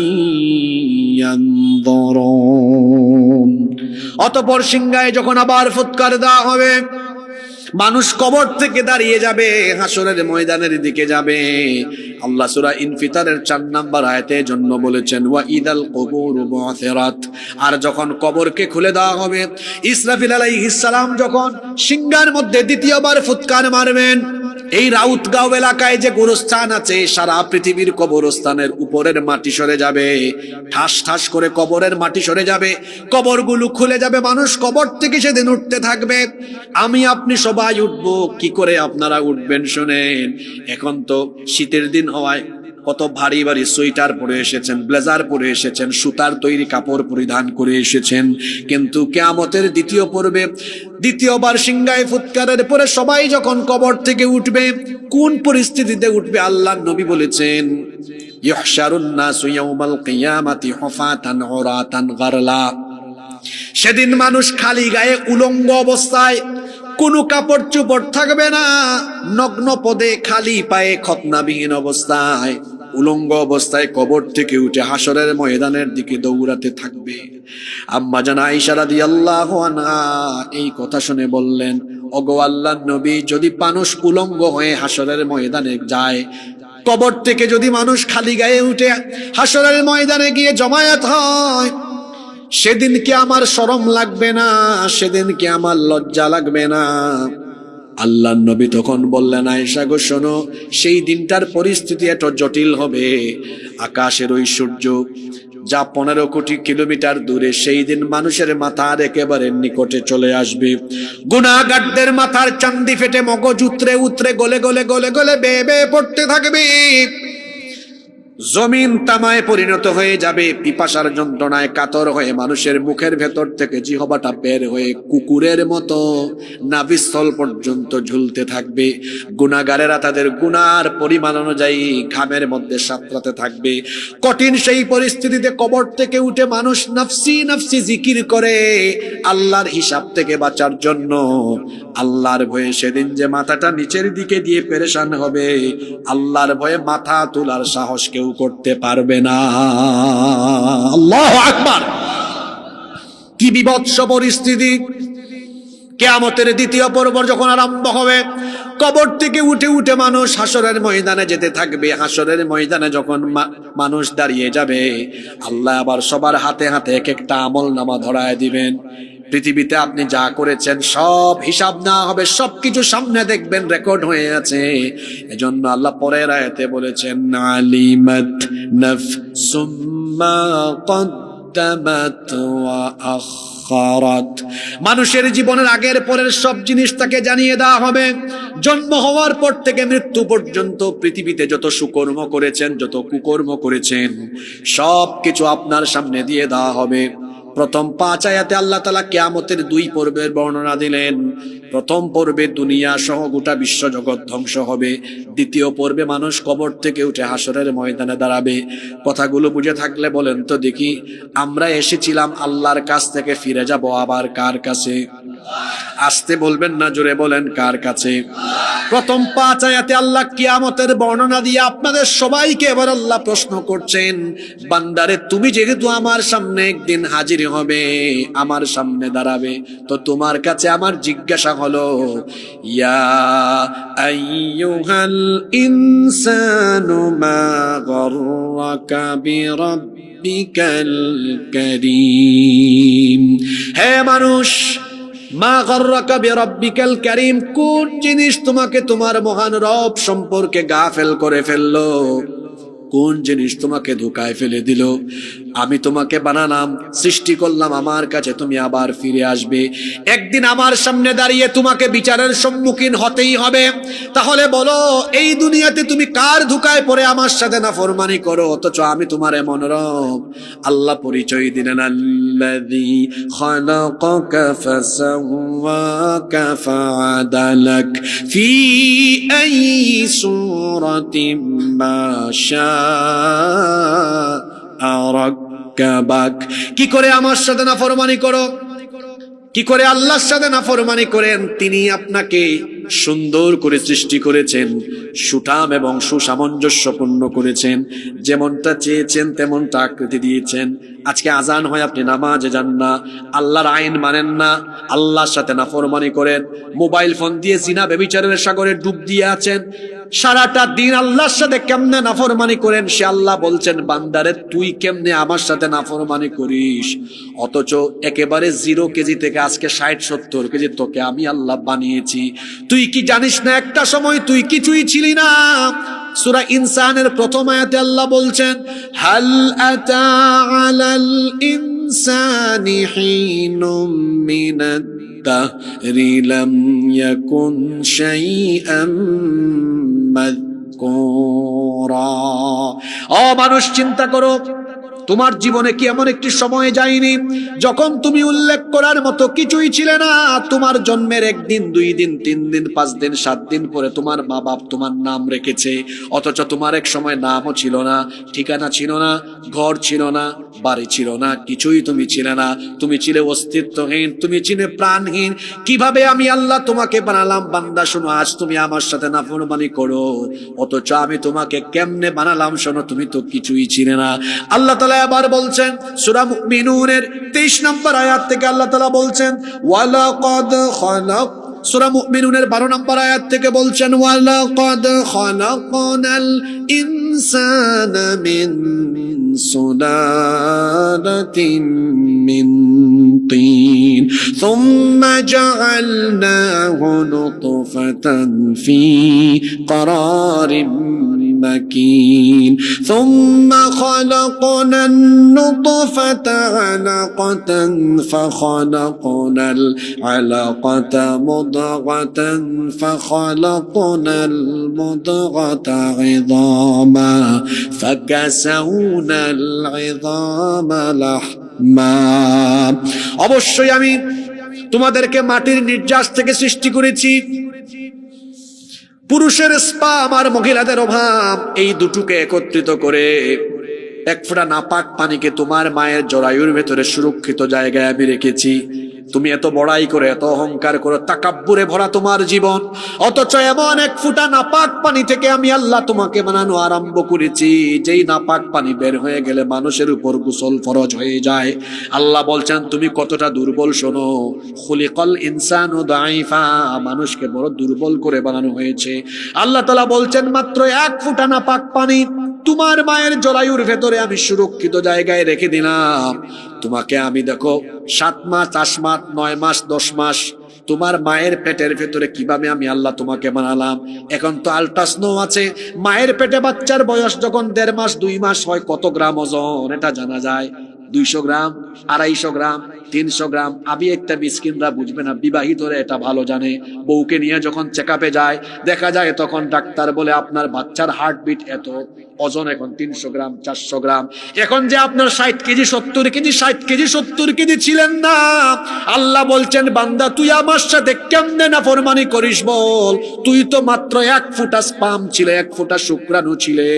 ইয়ানযুরুন। অতঃপর সিংহায় যখন আবার ফুৎকার দেওয়া হবে, মানুষ কবর থেকে দাঁড়িয়ে যাবে, হাসরের ময়দানের দিকে যাবে। আল্লাহ সূরা ইনফিতারের 4 নম্বর আয়াতে জন্য বলেছেন, ওয়া ইদাল কুবুরু বু'থিরাত। আর যখন কবরকে খুলে দেওয়া হবে, ইসরাফিল আলাইহিস সালাম যখন সিংহার মধ্যে দ্বিতীয়বার ফুৎকার মারবেন, এই রাউতগাঁও এলাকায় যে গোরস্থান আছে, সারা পৃথিবীর কবরস্থানের উপরের মাটি সরে যাবে, ঠাস ঠাস করে কবরের মাটি সরে যাবে, কবরগুলো খুলে যাবে, মানুষ কবর থেকে সেদিন উঠতে থাকবে। আমি আপনি সবাই উঠবো। কি করে আপনারা উঠবেন শুনেন। এখন তো শীতের দিন হওয়ায় কত ভারী ভারী সোয়েটার পরে এসেছেন, ব্লেজার পরে এসেছেন, সুতার তৈরি কাপড় পরিধান করে এসেছেন, কিন্তু কিয়ামতের দ্বিতীয় পর্বে দ্বিতীয়বার সিংহায় ফুৎকারের পরে সবাই যখন কবর থেকে উঠবে, কোন পরিস্থিতিতে উঠবে? আল্লাহর নবী বলেছেন, ইহশারুন নাসু ইয়াউমাল কিয়ামাতি হুফাতান উরাতান গারলা। সেদিন মানুষ খালি গায়ে উলঙ্গ অবস্থায়, কোনো কাপড় চোপড় থাকবে না, নগ্ন পদে খালি পায়ে খতনাবিহীন অবস্থায়, উলঙ্গ অবস্থায় কবর থেকে উঠে হাসরের ময়দানের দিকে দৌড়াতে থাকবে। আম্মা জান আয়েশা রাদিয়াল্লাহু আনহা এই কথা শুনে বললেন, ওগো আল্লাহর নবী, যদি মানুষ উলঙ্গ হয়ে হাসরের ময়দানে যায়, কবর থেকে যদি মানুষ খালি গায়ে উঠে হাসরের ময়দানে গিয়ে জমায়েত হয়, সেদিন কি আমার শরম লাগবে না? সেদিন কি আমার লজ্জা লাগবে না? আল্লাহর নবী তখন বললেন, আয়েশা গো শোনো, সেই দিনটার পরিস্থিতি এত জটিল হবে, আকাশের ওই সূর্য যা 15 কোটি কিলোমিটার দূরে, সেই দিন মানুষের মাথার একেবারে নিকটে চলে আসবে। গুনাহগারদের মাথার চান্দি ফেটে মগজ উতরে উতরে গলে গলে গলে গলে বেয়ে বেয়ে পড়তে থাকবে। জমিন তামায় পরিণত হয়ে যাবে। পিপাসার যন্ত্রণায় কাতর হয়ে মানুষের মুখের ভেতর থেকে জিহ্বাটা বের হয়ে কুকুরের মতো নাভিস্থল পর্যন্ত ঝুলতে থাকবে। গুনাহগারেরা তাদের গুনার পরিমাণ অনুযায়ী ঘামের মধ্যে সাঁতরাতে থাকবে। কঠিন সেই পরিস্থিতিতে কবর থেকে উঠে মানুষ নফসি নফসি জিকির করে আল্লাহর হিসাব থেকে বাঁচার জন্য। আল্লাহর ভয়ে সেদিন যে মাথাটা নিচের দিকে দিয়ে পেরেশান হবে, আল্লাহর ভয়ে মাথা তোলার সাহস কেউ করতে পারবে না। আল্লাহু আকবার! কি বিভৎস পরিস্থিতি! কিয়ামতের দ্বিতীয় পর্ব যখন আরম্ভ হবে, কবর থেকে উঠে উঠে মানুষ হাসরের ময়দানে যেতে থাকবে। হাসরের ময়দানে যখন মানুষ দাঁড়িয়ে যাবে, আল্লাহ আবার সবার হাতে হাতে এক একটা আমলনামা ধরায় দিবেন। পৃথিবীতে আপনি যা করেছেন সব হিসাব না হবে, সবকিছু সামনে দেখবেন, রেকর্ড হয়ে আছে। এজন্য আল্লাহ পরের আয়াতে বলেছেন, আলিমাত নাফসুম মা কদ্দামাত ওয়া আখারাত। মানুষের জীবনের আগের পরের সব জিনিস তাকে জানিয়ে দেওয়া হবে। জন্ম হওয়ার পর থেকে মৃত্যু পর্যন্ত পৃথিবীতে যত সুকর্ম করেছেন, যত কুকর্ম করেছেন, সব কিছু আপনার সামনে দিয়ে দেওয়া হবে। প্রথম 5 আয়াতে আল্লাহ তাআলা কিয়ামতের 2 পর্বের বর্ণনা দিলেন। প্রথম পর্বে দুনিয়া সহ গোটা বিশ্ব জগৎ ধ্বংস হবে। দ্বিতীয় পর্বে মানুষ কবর থেকে উঠে হাসরের ময়দানে দাঁড়াবে। কথাগুলো বুঝে থাকলে বলেন তো দেখি, আমরা এসেছিলাম আল্লাহর কাছ থেকে, ফিরে যাব আবার কার কাছে? আসতে বলবেন না, জোরে বলেন, কার কাছে? প্রথম 5 আয়াতে আল্লাহ কিয়ামতের বর্ণনা দিয়ে আপনাদের সবাইকে এবার আল্লাহ প্রশ্ন করছেন, বান্দারে তুমি যেহেতু আমার সামনে একদিন হাজির হবে, আমার সামনে দাঁড়াবে, তো তোমার কাছে আমার জিজ্ঞাসা হলো, ইয়া আইয়ুহাল ইনসানু মা গররাকা বিরাব্বিকাল কারীম। হে মানুষ, মা গররাকা বিরাব্বিকাল কারীম, কোন জিনিস তোমাকে তোমার মহান রব সম্পর্কে গাফেল করে ফেললো? কোন জিনিস তোমাকে ধোঁকায় ফেলে দিল? আমি তোমাকে বানালাম, সৃষ্টি করলাম আমার কাছে, তুমি আবার ফিরে আসবে। একদিন আমার সামনে দাঁড়িয়ে তোমাকে বিচারের সম্মুখীন হতেই হবে। তাহলে বলো, এই দুনিয়াতে তুমি কার ধোঁকায় পড়ে আমার সাথে নাফরমানি করো, অথচ আমি তোমার এমন রব? আল্লাহ পরিচয় দিলেন, আল্লাযী খালাকাকা ফাসাওয়াকা ফাআদালাক ফি আইয়ি সূরাতিন মা শাআ রাক্কাবাক। কি করে আমার সাথে নাফরমানি করো, কি করে আল্লাহর সাথে নাফরমানি করেন? তিনি আপনাকে সুন্দর করে সৃষ্টি করেছেন, সুঠাম এবং সুসামঞ্জস্যপূর্ণ করেছেন, যেমনটা চেয়েছেন তেমনটা আকৃতি দিয়েছেন। আজকে আজান হয়, আপনি নামাজে যান না, আল্লাহর আইন মানেন না, আল্লাহর সাথে নাফরমানি করেন, মোবাইল ফোন দিয়ে জিনা ব্যভিচারের সাগরে ডুব দিয়ে আছেন। সারাটা দিন আল্লাহর সাথে কেমনে নাফরমানি করেন, সে আল্লাহ বলছেন, বান্দারে তুই কেমনে আমার সাথে নাফরমানি করিস? অথচ একেবারে 0 কেজি থেকে আজকে 60-70 কেজি তোকে আমি আল্লাহ বানিয়েছি। তুই কি জানিস না একটা সময় তুই কিছুই ছিলি না? সূরা ইনসানের প্রথম আয়াতে আল্লাহ বলছেন, হাল আতা আলাল ইনসানি হিনুম মিনাদ দাহরি লাম ইয়াকুন শাইআম মাযকুরা। ও মানুষ, চিন্তা করো, তোমার জীবনে কি এমন একটি সময় যায়নি যখন তুমি উল্লেখ করার মতো কিছুই ছিলে না? তোমার জন্মের 1 দিন, 2 দিন, 3 দিন, 5 দিন, 7 দিন পরে তোমার মা বাপ তোমার নাম রেখেছে, অথচ তোমার এক সময় নামও ছিল না, ঠিকানা ছিল না, ঘর ছিল না, বাড়ি ছিল না, কিছুই তুমি ছিলে না। তুমি ছিলে অস্তিত্বহীন, তুমি ছিলে প্রাণহীন। কিভাবে আমি আল্লাহ তোমাকে বানালাম? বান্দা শোনো, আজ তুমি আমার সাথে নাফরমানি করো, অথচ আমি তোমাকে কেমনে বানালাম শোনো, তুমি তো কিছুই ছিলে না। আল্লাহ তাআলা আবার বলছেন সূরা মুমিনুনের 23 নম্বর আয়াত থেকে, আল্লাহ তাআলা বলছেন, ওয়ালাকাদ খালাক। সূরা মুমিনুনের 12 নম্বর আয়াত থেকে বলছেন, ওয়ালাকাদ খালাকনাল ইনসানা মিন সুলালাতিন মিন তিন সুম্মা জাআলনাহু নুতফাতান ফি ক্বারারিন مكين ثم خلقنا النطفة علقة فخلقنا العلقة مضغة فخلقنا المضغة عظاما فكسونا العظام لحما। অবশ্যই আমি তোমাদেরকে মাটির নির্যাস থেকে সৃষ্টি করেছি। পুরুষের স্পাম আর মহিলাদের অভাব, এই দুটোকে একত্রিত করে 1 ফোঁটা নাপাক পানিকে তোমার মায়ের জরায়ুর ভেতরে সুরক্ষিত জায়গায় আমি রেখেছি। তুমি এত বড়াই করে, এত অহংকার করো, তাকাব্বুরে ভরা তোমার জীবন, অথচ এমন 1 ফোঁটা নাপাক পানি থেকে আমি আল্লাহ তোমাকে বানানো আরম্ভ করেছি, যেই নাপাক পানি বের হয়ে গেলে মানুষের উপর গোসল ফরজ হয়ে যায়। আল্লাহ বলছেন তুমি কতটা দুর্বল শোনো, খুলিকাল ইনসানু দাইফা, মানুষকে বড় দুর্বল করে বানানো হয়েছে। আল্লাহ তাআলা বলছেন মাত্র 1 ফোঁটা নাপাক পানি তোমার মায়ের জরায়ুর ভেতরে আমি সুরক্ষিত জায়গায় রেখে দিলাম। তোমাকে আমি দেখো 7 মাস, 8 মাস, 9 মাস, 10 মাস তোমার মায়ের পেটের ভেতরে কিভাবে আমি আল্লাহ তোমাকে বানালাম। এখন তো আল্ট্রাস্নো আছে, মায়ের পেটে বাচ্চার বয়স যখন 1.5 মাস, 2 মাস হয়, কত গ্রাম ওজন এটা জানা যায়। 200 গ্রাম, 250 গ্রাম, 300 গ্রাম। আমি একটা মিসকিনরা বুঝবে না, বিবাহিতরা এটা ভালো জানে। বউকে নিয়ে যখন চেকআপে যায়, দেখা যায় তখন ডাক্তার বলে আপনার বাচ্চার হার্টবিট এত, ওজন এখন 300 গ্রাম, 400 গ্রাম। এখন যে আপনার 60 কেজি, 70 কেজি, 60 কেজি, 70 কেজি ছিলেন না, আল্লাহ বলছেন বান্দা তুই আমার সাথে কেমনে নাফরমানি করিস বল? তুই তো মাত্র 1 ফোঁটা স্পাম ছিলে, 1 ফোঁটা শুক্রাণু ছিলে।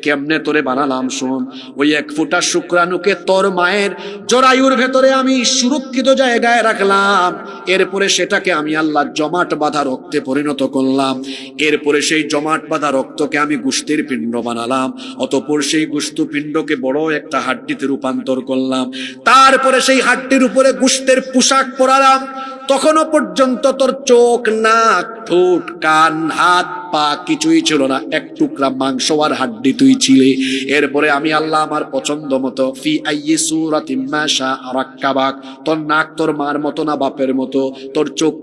কেমনে তোরে বানালাম শোন, ওই 1 ফোঁটা শুক্রাণুকে তোর মায়ের জরায়ুর ভেতরে আমি সুরক্ষিত জায়গায় রাখলাম। এরপরে সেটাকে আমি আল্লাহ জমাট বাঁধা রক্তে পরিণত করলাম। এরপরে সেই জমাট বাঁধা রক্তকে আমি গোশতের পিণ্ড বানালাম। অতঃপর সেই গোশত পিণ্ডকে বড় একটা হাড্ডিতে রূপান্তর করলাম। তারপরে সেই হাড্ডির উপরে গোশতের পোশাক পরালাম। তখনও পর্যন্ত তোর চোখ, নাক, ঠোঁট, কান, হাত পা কিছুই ছিল না, এক টুকরা মাংস আর হাড্ডি তুই ছিলে। এরপরে আমি আল্লাহ আমার পছন্দ মতো ফি আইয়ি সূরাতিন মা শাআ রাক্কাবাক, তোর নাক তোর মার মতো না বাপের মতো, তোর চোখ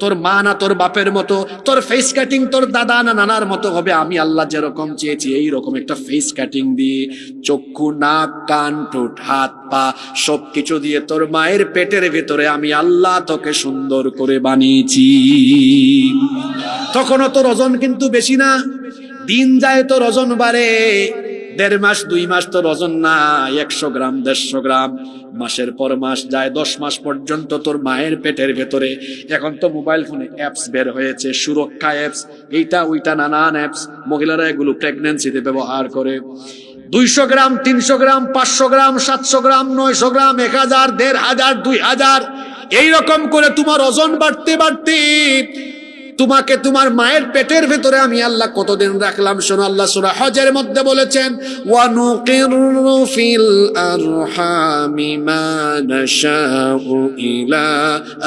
তোর মা না তোর বাপের মতো, তোর ফেস কাটিং তোর দাদা না নানার মতো হবে। আমি আল্লাহ যেরকম চেয়েছি এইরকম একটা ফেস কাটিং দিয়ে, চক্ষু নাক কান ঠোঁট হাত পা সবকিছু দিয়ে তোর মায়ের পেটের ভেতরে আমি আল্লাহ তোকে সুন্দর করে বানিয়েছি। তখনও তোর ওজন কিন্তু বেশি না, দিন যায় তোর ওজন বাড়ে, 1.5 মাস 2 মাস তোর ওজন না 100 গ্রাম 150 গ্রাম, মাসের পর মাস যায় 10 মাস পর্যন্ত তোর মায়ের পেটের ভেতরে। এখন তো মোবাইল ফোনে অ্যাপস বের হয়েছে, সুরক্ষা অ্যাপস, এইটা ওইটা নানান অ্যাপস, মহিলারা এগুলো প্রেগন্যান্সিতে ব্যবহার করে। 200 গ্রাম 300 গ্রাম 500 গ্রাম 700 গ্রাম 900 গ্রাম 1000 1500 2000 এইরকম করে তোমার ওজন বাড়তে বাড়তে তোমাকে তোমার মায়ের পেটের ভেতরে আমি আল্লাহ কতদিন রাখলাম শোনো। আল্লাহ সূরা হজের মধ্যে বলেছেন ওয়া নুকিরু ফিল আরহামি মা নাশাউ ইলা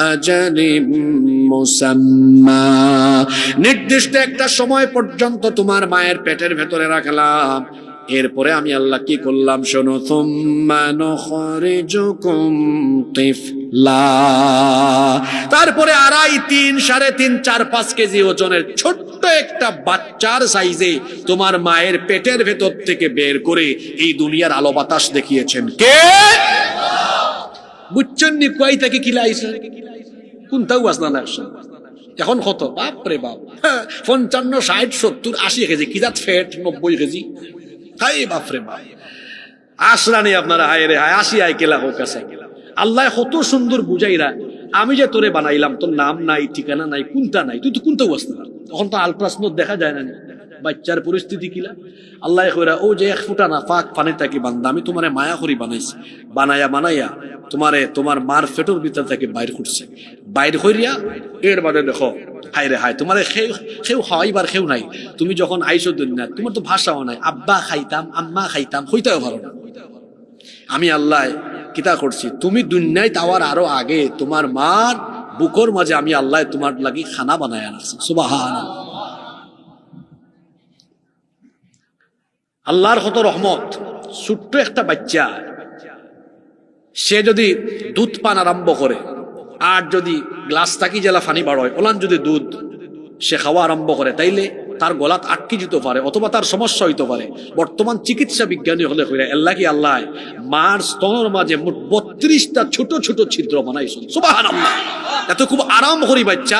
আজালিম মুসাম্মা, নির্দিষ্ট একটা সময় পর্যন্ত তোমার মায়ের পেটের ভেতরে রাখলাম। এরপরে আমি আল্লাহ কি করলাম শোনো, সুম্মা নুখরিজুকুম তিফলা, তারপরে 2.5 3 3.5 4 5 কেজি ওজনের ছোট্ট একটা বাচ্চার সাইজে তোমার মায়ের পেটের ভেতর থেকে বের করে এই দুনিয়ার আলো বাতাস দেখিয়েছেন কে? বুঝছেন নি কই থেকে কিলাইছে কোনটাও আসনা না। এখন কত বাপরে বাপ, 55 60 70 80 কেজি কিজাত ফ্যাট 90 কেজি, হাই বাপরে বাপ আসরা নেই আপনারা, হায় রে হায় 80 আই কেলা হোক আছে। আল্লাহ কত সুন্দর বুঝাইরা, আমি যে তোরে বানাইলাম তোর নাম নাই ঠিকানা নাই কোনটা নাই, তুই তো কোনটাও আসতে না। তখন তো আলট্রাসাউন্ড দেখা যায় না বাচ্চার পরিস্থিতি কিলা। আল্লাহ কইরা ও যে 1 ফুটা না পাক পানি থাকি বান্দা আমি তোমারে মায়া করি বানাইছি, বানাইয়া তোমারে তোমার মার পেটের ভিতর থেকে বাইর করছে, বাইর কইরা এর বাদে দেখো হায় রে হায় তোমারে খেউ খাওয়াইবার খেউ নাই। তুমি যখন আইসো দুনিয়া তোমার তো ভাষাও নাই, আব্বা খাইতাম আম্মা খাইতাম হইতেও পারো না। আমি আল্লাহ কিতা করছি, তুমি দুনিয়ায় তাওয়ার আরো আগে তোমার মার বুকর মাঝে আমি আল্লাহ তোমার লাগি খানা বানায় রাখছি। সুবহানাল্লাহ, আল্লাহর কত রহমত। ছোট্ট একটা বাচ্চা সে যদি দুধ পান আরম্ভ করে আর যদি গ্লাস থাকি জেলা ফানি বাড়য় ওলান যদি দুধ সে খাওয়া আরম্ভ করে তাইলে তার গলাত আটকে যেতে পারে অথবা তার সমস্যা হইতে পারে। বর্তমান চিকিৎসা বিজ্ঞানী হলে আল্লাহ কি আল্লাহ মার স্তনের মাঝে মোট 32টা ছোট ছোট ছিদ্র বানাইছেন। সুবহানাল্লাহ, এত খুব আরাম করি বাচ্চা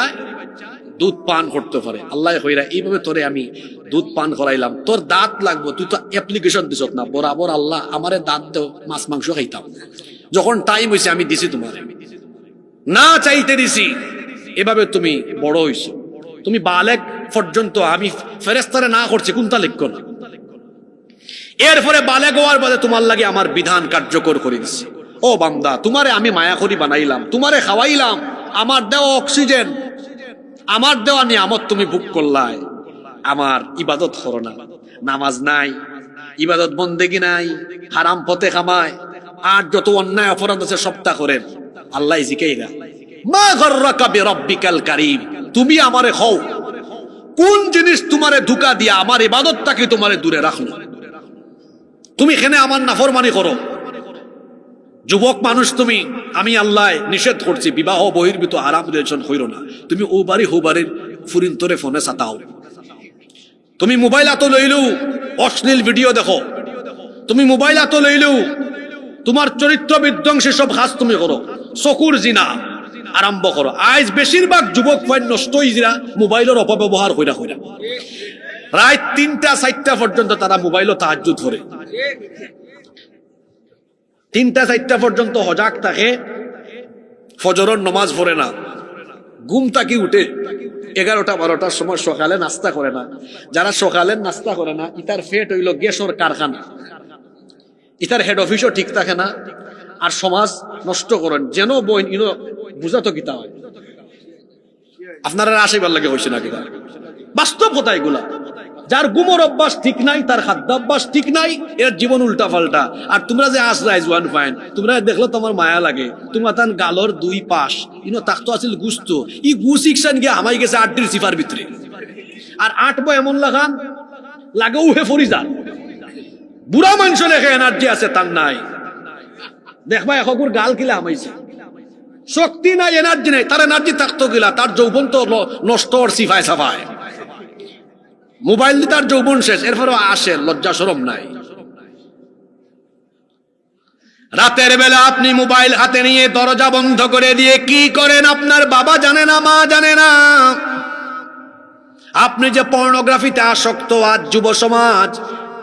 দুধ পান করতে পারে। আল্লাহ কইরা এইভাবে তোরে আমি দুধ পান করাইলাম, তোর দাঁত লাগবো, তুই তো অ্যাপ্লিকেশন দিছ না বরাবর আল্লাহ আমারে দাঁত দেও, মাছ মাংস খাইতাম, যখন টাইম হয়েছে আমি দিছি তোমার, না চাইতে দিছি, এভাবে তুমি বড় হইছো, তুমি বালেক পর্যন্ত আমি ফেরেশতারে না করছি কোনটা লিখ না। এরপরে বালেক হওয়ার বাদে তোমার লাগে আমার বিধান কার্যকর করে দিছি। ও বান্দা তোমারে আমি মায়া করি বানাইলাম, তোমারে খাওয়াইলাম, আমার দেওয়া অক্সিজেন আমার দেওয়া নিয়ামত তুমি বুক করলাই, আমার ইবাদত করো না, নামাজ নাই, ইবাদত বন্দেগি নাই, হারাম পথে কামায়, আর যত অন্যায় অপরাধ আছে সবটা করেন। আল্লাহ জিকাইরা মা গররাকা বিরাব্বিকাল কারীম, তুমি আমারে খাও, কোন জিনিস তোমারে ধোঁকা দিয়া আমার ইবাদতটাকে তোমারে দূরে রাখলো, তুমি এখানে আমার নাফরমানি করো। যুবক মানুষ তুমি, আমি আল্লাহ নিষেধ করছি বিবাহ বহির্ভূত আরাম রিলেশন হইল না, তুমি ও বাড়ি হো বাড়ির ফুরিন তোরে ফোনে সাতাও, তুমি মোবাইল আতো লইলেও অশ্লীল ভিডিও দেখো, তুমি মোবাইল আতো লইলেও তোমার চরিত্র বিধ্বংসী সব কাজ তুমি করো, চকুর জিনা আরম্ভ করো। আজ বেশিরভাগ যুবক ফাইন নষ্ট হইরা মোবাইলের অপব্যবহার হইরা রাত 3টা 4টা পর্যন্ত তারা মোবাইলও তাহাজ্জুদ করে, 3টা 4টা পর্যন্ত হজাক থাকে, ফজরের নামাজ পড়ে না, ঘুম থাকি উঠে 11টা 12টার সময় সকালে নাস্তা করে না। যারা সকালে নাস্তা করে না ইতার ফেট হইল গ্যাসের কারখানা, ইতার হেড অফিসও ঠিক থাকে না, আর সমাজ নষ্ট করেন যেন বই বুঝাতো কিতা হয় আপনারা আশীর্বাদ লাগে হয়েছে না কিতা, বাস্তব কথা এগুলা। যার গুমর অভ্যাস ঠিক নাই, তার খাদ্যাভ্যাস ঠিক নাই, এর জীবন উল্টা পাল্টা। আর তোমরা যে আসরাইজ ওয়ান ফাইন, তোমরা দেখলো তোমার মায়া লাগে, তোমার তান গালর 2 পাশ ইনো তাকতো আছিল গুস্ত, ই গুস ইকশান গিয়ে হামাই গেছে 8 সিফার ভিতরে, আর আটবো এমন লাগান লাগে উহে ফরি যান। বুড়া মানুষ লেখে এনার্জি আছে তার নাই, দেখবা এখন গাল কিলা আমাইছে, শক্তি নাই, এনার্জি নাই। তার এনার্জি থাকতো কিলা, তার যৌবন তো নষ্ট আর সিফায় সাফায়। মোবাইল দিয়ে তার যৌবন শেষ, এরপরে আসে লজ্জা শরম নাই। রাতের বেলা আপনি মোবাইল হাতে নিয়ে দরজা বন্ধ করে দিয়ে কি করেন আপনার বাবা জানে না, মা জানে না। আপনি যে পর্নোগ্রাফিতে আসক্ত, আজ যুব সমাজ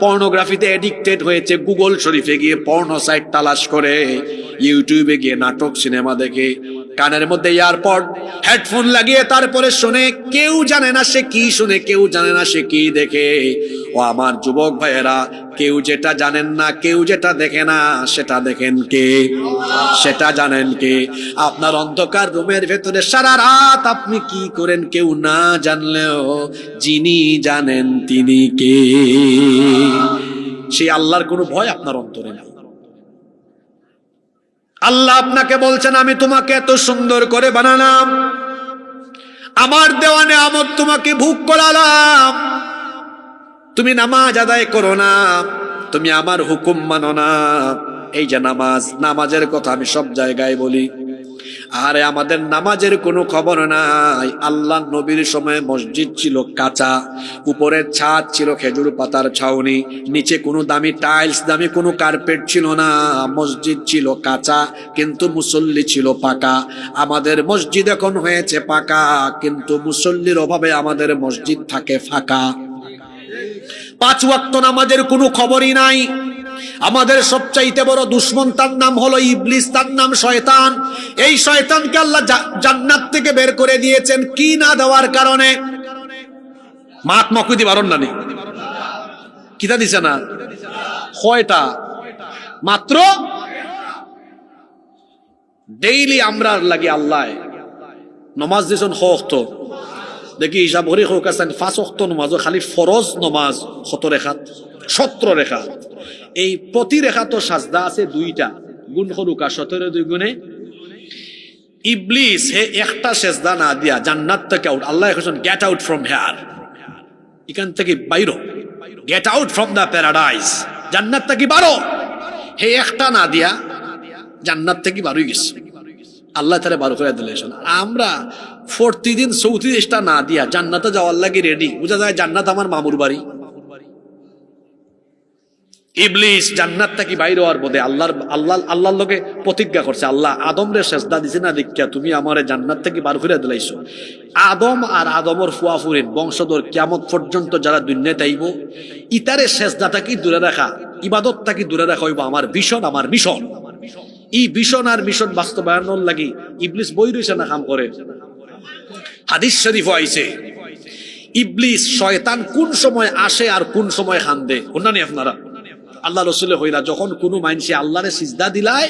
পর্নোগ্রাফিতে এডিক্টেড হয়েছে। গুগল শরীফে গিয়ে পর্নো সাইট তালাশ করে, ইউটিউবে গিয়ে নাটক সিনেমা দেখে, কানের মধ্যে ইয়ারপড হেডফোন লাগিয়ে তারপরে শুনে। কেউ জানে না সে কি শুনে, কেউ জানে না সে কি দেখে। ও আমার যুবক ভাইয়েরা, কেউ যেটা জানেন না, কেউ যেটা দেখে না, সেটা দেখেন কে? সেটা জানেন কে? আপনার অন্ধকার রুমের ভেতরে সারা রাত আপনি কি করেন কেউ না জানলেও যিনি জানেন তিনি কে? সেই আল্লাহর কোনো ভয় আপনার অন্তরে নেই। আল্লাহ আপনাকে বলছেন, আমি তোমাকে এত সুন্দর করে বানালাম, আমার দেওয়া নেয়ামত তোমাকে ভোগ করালাম, তুমি নামাজ আদায় করো না, তুমি আমার হুকুম মানো না। এই যে নামাজ, নামাজের কথা আমি সব জায়গায় বলি, আরে আমাদের নামাজের কোনো খবর নাই। আল্লাহ নবীর সময় মসজিদ ছিল কাঁচা, উপরের ছাদ ছিল খেজুর পাতার ছাউনি, নিচে কোনো দামি টাইলস, দামি কোনো কার্পেট ছিল না। মসজিদ ছিল কাঁচা কিন্তু মুসল্লি ছিল পাকা। আমাদের মসজিদ এখন হয়েছে পাকা, কিন্তু মুসল্লির অভাবে আমাদের মসজিদ থাকে ফাঁকা। 5 ওয়াক্ত নামাজের কোনো খবরই নাই। আমাদের সবচাইতে বড় দুশমন, তার নাম হলো ইবলিস, তার নাম শয়তান। এই শয়তানকে আল্লাহ জান্নাত থেকে বের করে দিয়েছেন কি না দেওয়ার কারণে? মাত মকুদি বারণ না, কিতা দিছে না? কয়টা? মাত্র ডেইলি আমরা লাগে আল্লাহ নমাজ দিয়েছেন হক্ত, দেখি হিসাব হরি হোক আছেন 5 ওয়াক্ত নমাজ, খালি ফরজ নমাজ 17 রেখাত, 17 রেখাত। এই প্রতি রেখা তো সাজদা আছে 2টা, গুণ হরুকা 17 2 গুণে। ইবলিস হে একটা সেজদা না দিয়া জান্নাত থেকে আউট। আল্লাহ এখন গেট আউট ফ্রম হিয়ার, এখান থেকে বাইরো, get out from the paradise, জান্নাত থেকে বারো। হে একটা না দিয়া জান্নাত থেকে বারোই গেছে, আল্লাহ তারা বারো করে দিলেন। আমরা প্রতিদিন 34টা না দিয়া জান্নাতে যাওয়ার লাগে রেডি। বুঝা যায় জান্নাত আমার মামুর বাড়ি। ইবলিস জান্নাত থেকে বাইরে হওয়ার পথে আল্লাহর লোকে প্রতিজ্ঞা করছে, আল্লাহ আদম রে সেজদা দিছে না দেখিয়া তুমি আমারে জান্নাত থেকে বার করে দিলাইছো। আদম আর আদমর ফুয়াফুরের বংশধর কিয়ামত পর্যন্ত যারা দুনিয়াতে আইব, ইতারে সেজদাটাকে দূরে রাখা, ইবাদতটাকে দূরে রাখা হইব আমার ভিশন, আমার মিশন। এই ভিশন আর মিশন বাস্তবায়নের লাগি ইবলিস বই রইছে না কাম করে। হাদিস শরীফ আইছে ইবলিস শয়তান কোন সময় আসে আর কোন সময় খান্দে ওনানি আপনারা। আল্লাহ রসুলের হইলা যখন কোনো মানুষে আল্লাহরে সিজদা দিলায়,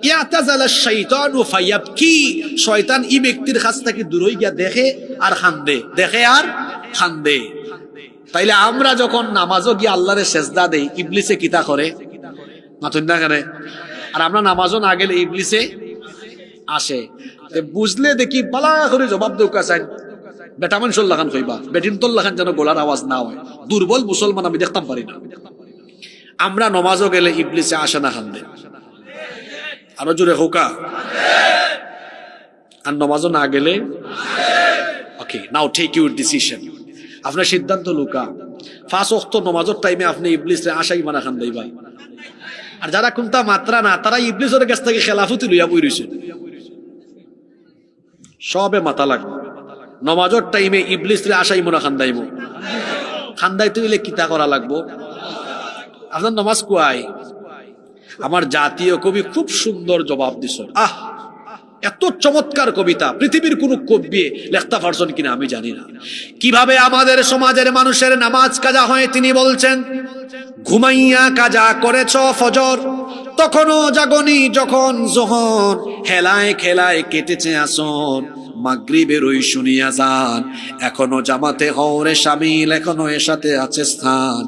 ইয়াতাজালা শাইতানু ফায়াবকি, শয়তান এই ব্যক্তির কাছ থেকে দূর হয়ে গিয়া দেখে আর খান্দে, দেখে আর খান্দে। তাইলে আমরা যখন নামাজও গিয়ে আল্লাহরে সিজদা দেই, ইবলিসে কিতা করে মাতুন না কেন? আর আমরা নামাজও না গেলে ইবলিসে আসে। বুঝলে দেখি পালা করে জবাব দেওয়া চাই, বেটা মানুষের লাগান কইবা, বেটিন তোর লাগান যেন গোলার আওয়াজ না হয়। দুর্বল মুসলমান আমি দেখতাম পারি না। আমরা নমাজও গেলে ইবলিসে আসে না খান্দে, আরো জোরে হোকা। আর নমাজও না গেলে ওকে, নাও টেক ইউর ডিসিশন। আপনার সিদ্ধান্ত লুকা 5 ওয়াক্ত নমাজের টাইমে আপনি ইবলিসে আশাই মানা খান্দাইবা। আর যারা কোনটা মাত্রা না, তারা ইবলিসের কাছ থেকে খেলাফতি লইয়া বই রইছে, সবে মাথা লাগবে। নমাজের টাইমে ইবলিসরে আশাই মনা খান্দাইব, খান্দাইতে হইলে কিতা করা লাগবো? আপনার নমাজ কুয়াই। আমার জাতীয় কবি খুব সুন্দর জবাব দিছ। এত চমৎকার কবিতা পৃথিবীর কোন কবি লেখতা পারছেন কিনা আমি জানি না। কিভাবে আমাদের সমাজের মানুষের নামাজ কাজা হয় তিনি বলছেন, ঘুমাইয়া কাজা করেছ ফজর, তখনও জাগনি যখন জোহর, হেলায় খেলায় কেটেছে আসন, মাগরিবের ওই শুনিয়া যান, এখনো জামাতে হওরে শামিল, এখনো এর সাথে আছে স্থান,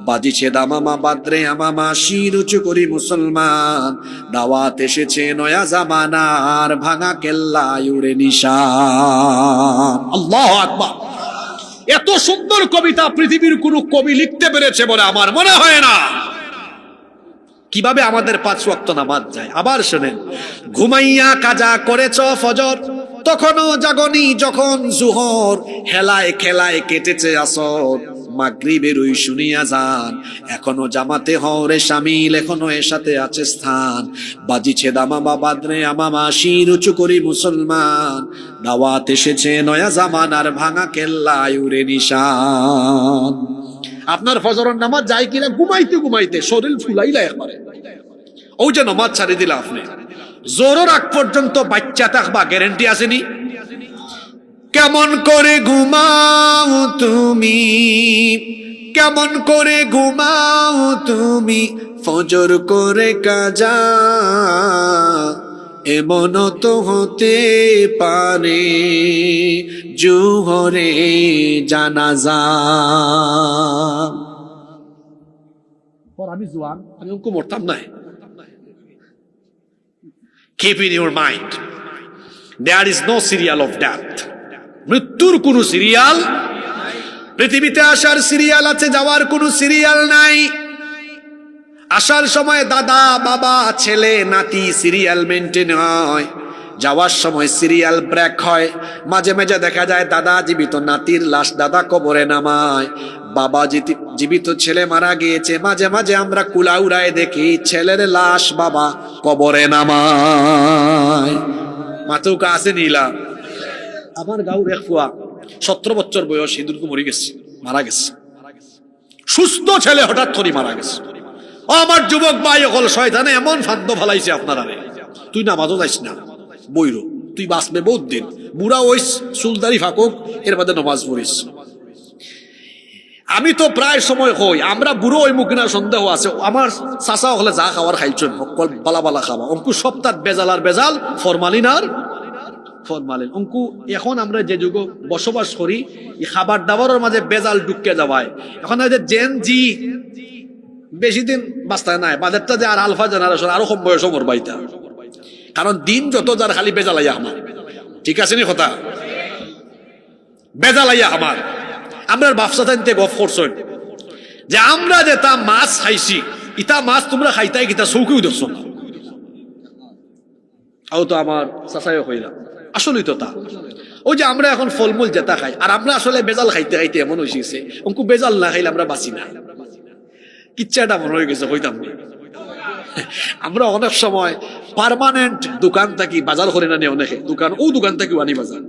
বাজিছে দামামা বাদ্রে আমামা, শির উঁচু করি মুসলমান, দাওয়াত এসেছে নয়া জামানার, ভাঙা কেল্লা উড়ে নিশান। আল্লাহু আকবার। এত সুন্দর কবিতা পৃথিবীর কোন কবি লিখতে পেরেছে বলে আমার মনে হয় না। কিভাবে আমাদের 5 ওয়াক্ত নামাজ যায়। আবার শুনেন, ঘুমাইয়া কাজা করেছ ফজর, তখনও জাগনি যখন জুহর, হেলায় খেলায় কেটেছে আসর, মাগরিবের ওই শুনিয়া যান, এখনো জামাতে হরে শামিল, এখনো এর সাথে আছে স্থান, বাজিছে দামামা বাদরে আমামা, শির উঁচু করি মুসলমান, দাওয়াত এসেছে নয়া জামানার, ভাঙা কেল্লায় উড়ে নিশান। আপনার ফজরের নামাজ যায় কিনা ঘুমাইতে ঘুমাইতে শরীর ফুলাইলা একবারে। ওই যে নামাজ ছাড়ি দিলা আপনি, জোরের আগ পর্যন্ত বাচ্চা থাকবা, গ্যারেন্টি আসেনি? কেমন করে ঘুমাও তুমি, কেমন করে ঘুমাও তুমি, ফজর করে কাজা, এমন তো হতে পারে জুহরে জানাজা। আমি জোয়ান, আমি অঙ্ক মরতাম নাই। Keep in your mind, there is no serial of death. মৃত্যুর কোন সিরিয়াল, পৃথিবীতে আসার সিরিয়াল আছে, যাওয়ার কোন সিরিয়াল নাই। আসার সময় দাদা বাবা ছেলে নাতি সিরিয়াল মেনটেন হয়, যাওয়ার সময় সিরিয়াল ব্রেক হয়। মাঝে মাঝে দেখা যায় দাদা জীবিত, নাতির লাশ দাদা কবরে নামায়, বাবা জীবিত, ছেলে মারা গিয়েছে, মাঝে মাঝে আমরা কুলা উড়ায় দেখি ছেলের লাশ বাবা কবরে নামায়। মাতুকা আছে নীলা। আমার গাঁর এক ফুয়া 17 বছর বয়স, হিঁদুরকে মরে গেছে, মারা গেছে। সুস্থ ছেলে হঠাৎ করে মারা গেছে। আমার যুবক ভাই হল শয়তানে এমন ফাদ্য ফেলাইছে আপনারা, তুই নামাজও যাইস না, বইরো, তুই বাঁচবে বহুত দিন, বুড়া ওইস, চুলদারি ফাঁকুক, এর বাদে নামাজ পড়িস। আমি তো প্রায় সময় হই, আমরা বুড়ো ওই মুখিনা সন্দেহ আছে। আমার চাচা হলে যা খাওয়ার খাইছেন বালা বালা খাওয়া, অঙ্কু সপ্তাহ বেজাল আর বেজাল, ফরমালিন আর ফরমালিন। অঙ্কু এখন আমরা যে যুগ বসবাস করি, এই খাবার দাবারের মাঝে বেজাল ঢুকে যাওয়ায়, এখন যে জেন জি বেশি দিন বাঁচতে নাই, বাদেরটা যে আর আলফা জেনারেশন আরো কম বয়স মর বাইতা, কারণ দিন যত যার খালি বেজালাইয়া আমার। ঠিক আছে নি কথা, বেজালাইয়া আমার। আমরা ব্যবসা থাকতে গফ করছেন যে আমরা যে তা মাছ খাইছি, ইটা মাছ তোমরা খাইতাই কিতা চৌকিও দেখছো না। আও তো আমার চাচাইও কইলা, আসলেই তো তা। ওই যে আমরা এখন ফলমূল যেটা খাই, আর আমরা আসলে বেজাল খাইতে খাইতে এমন হয়েছে, অঙ্কু বেজাল না খাইলে আমরা বাঁচি না। কিচ্ছাটা মনে হয়ে গেছে, কইতাম না। আমরা অনেক সময় পার্মানেন্ট দোকান থাকি বাজার করে না, অনেকে দোকান ও দোকান থাকি আনি বাজার।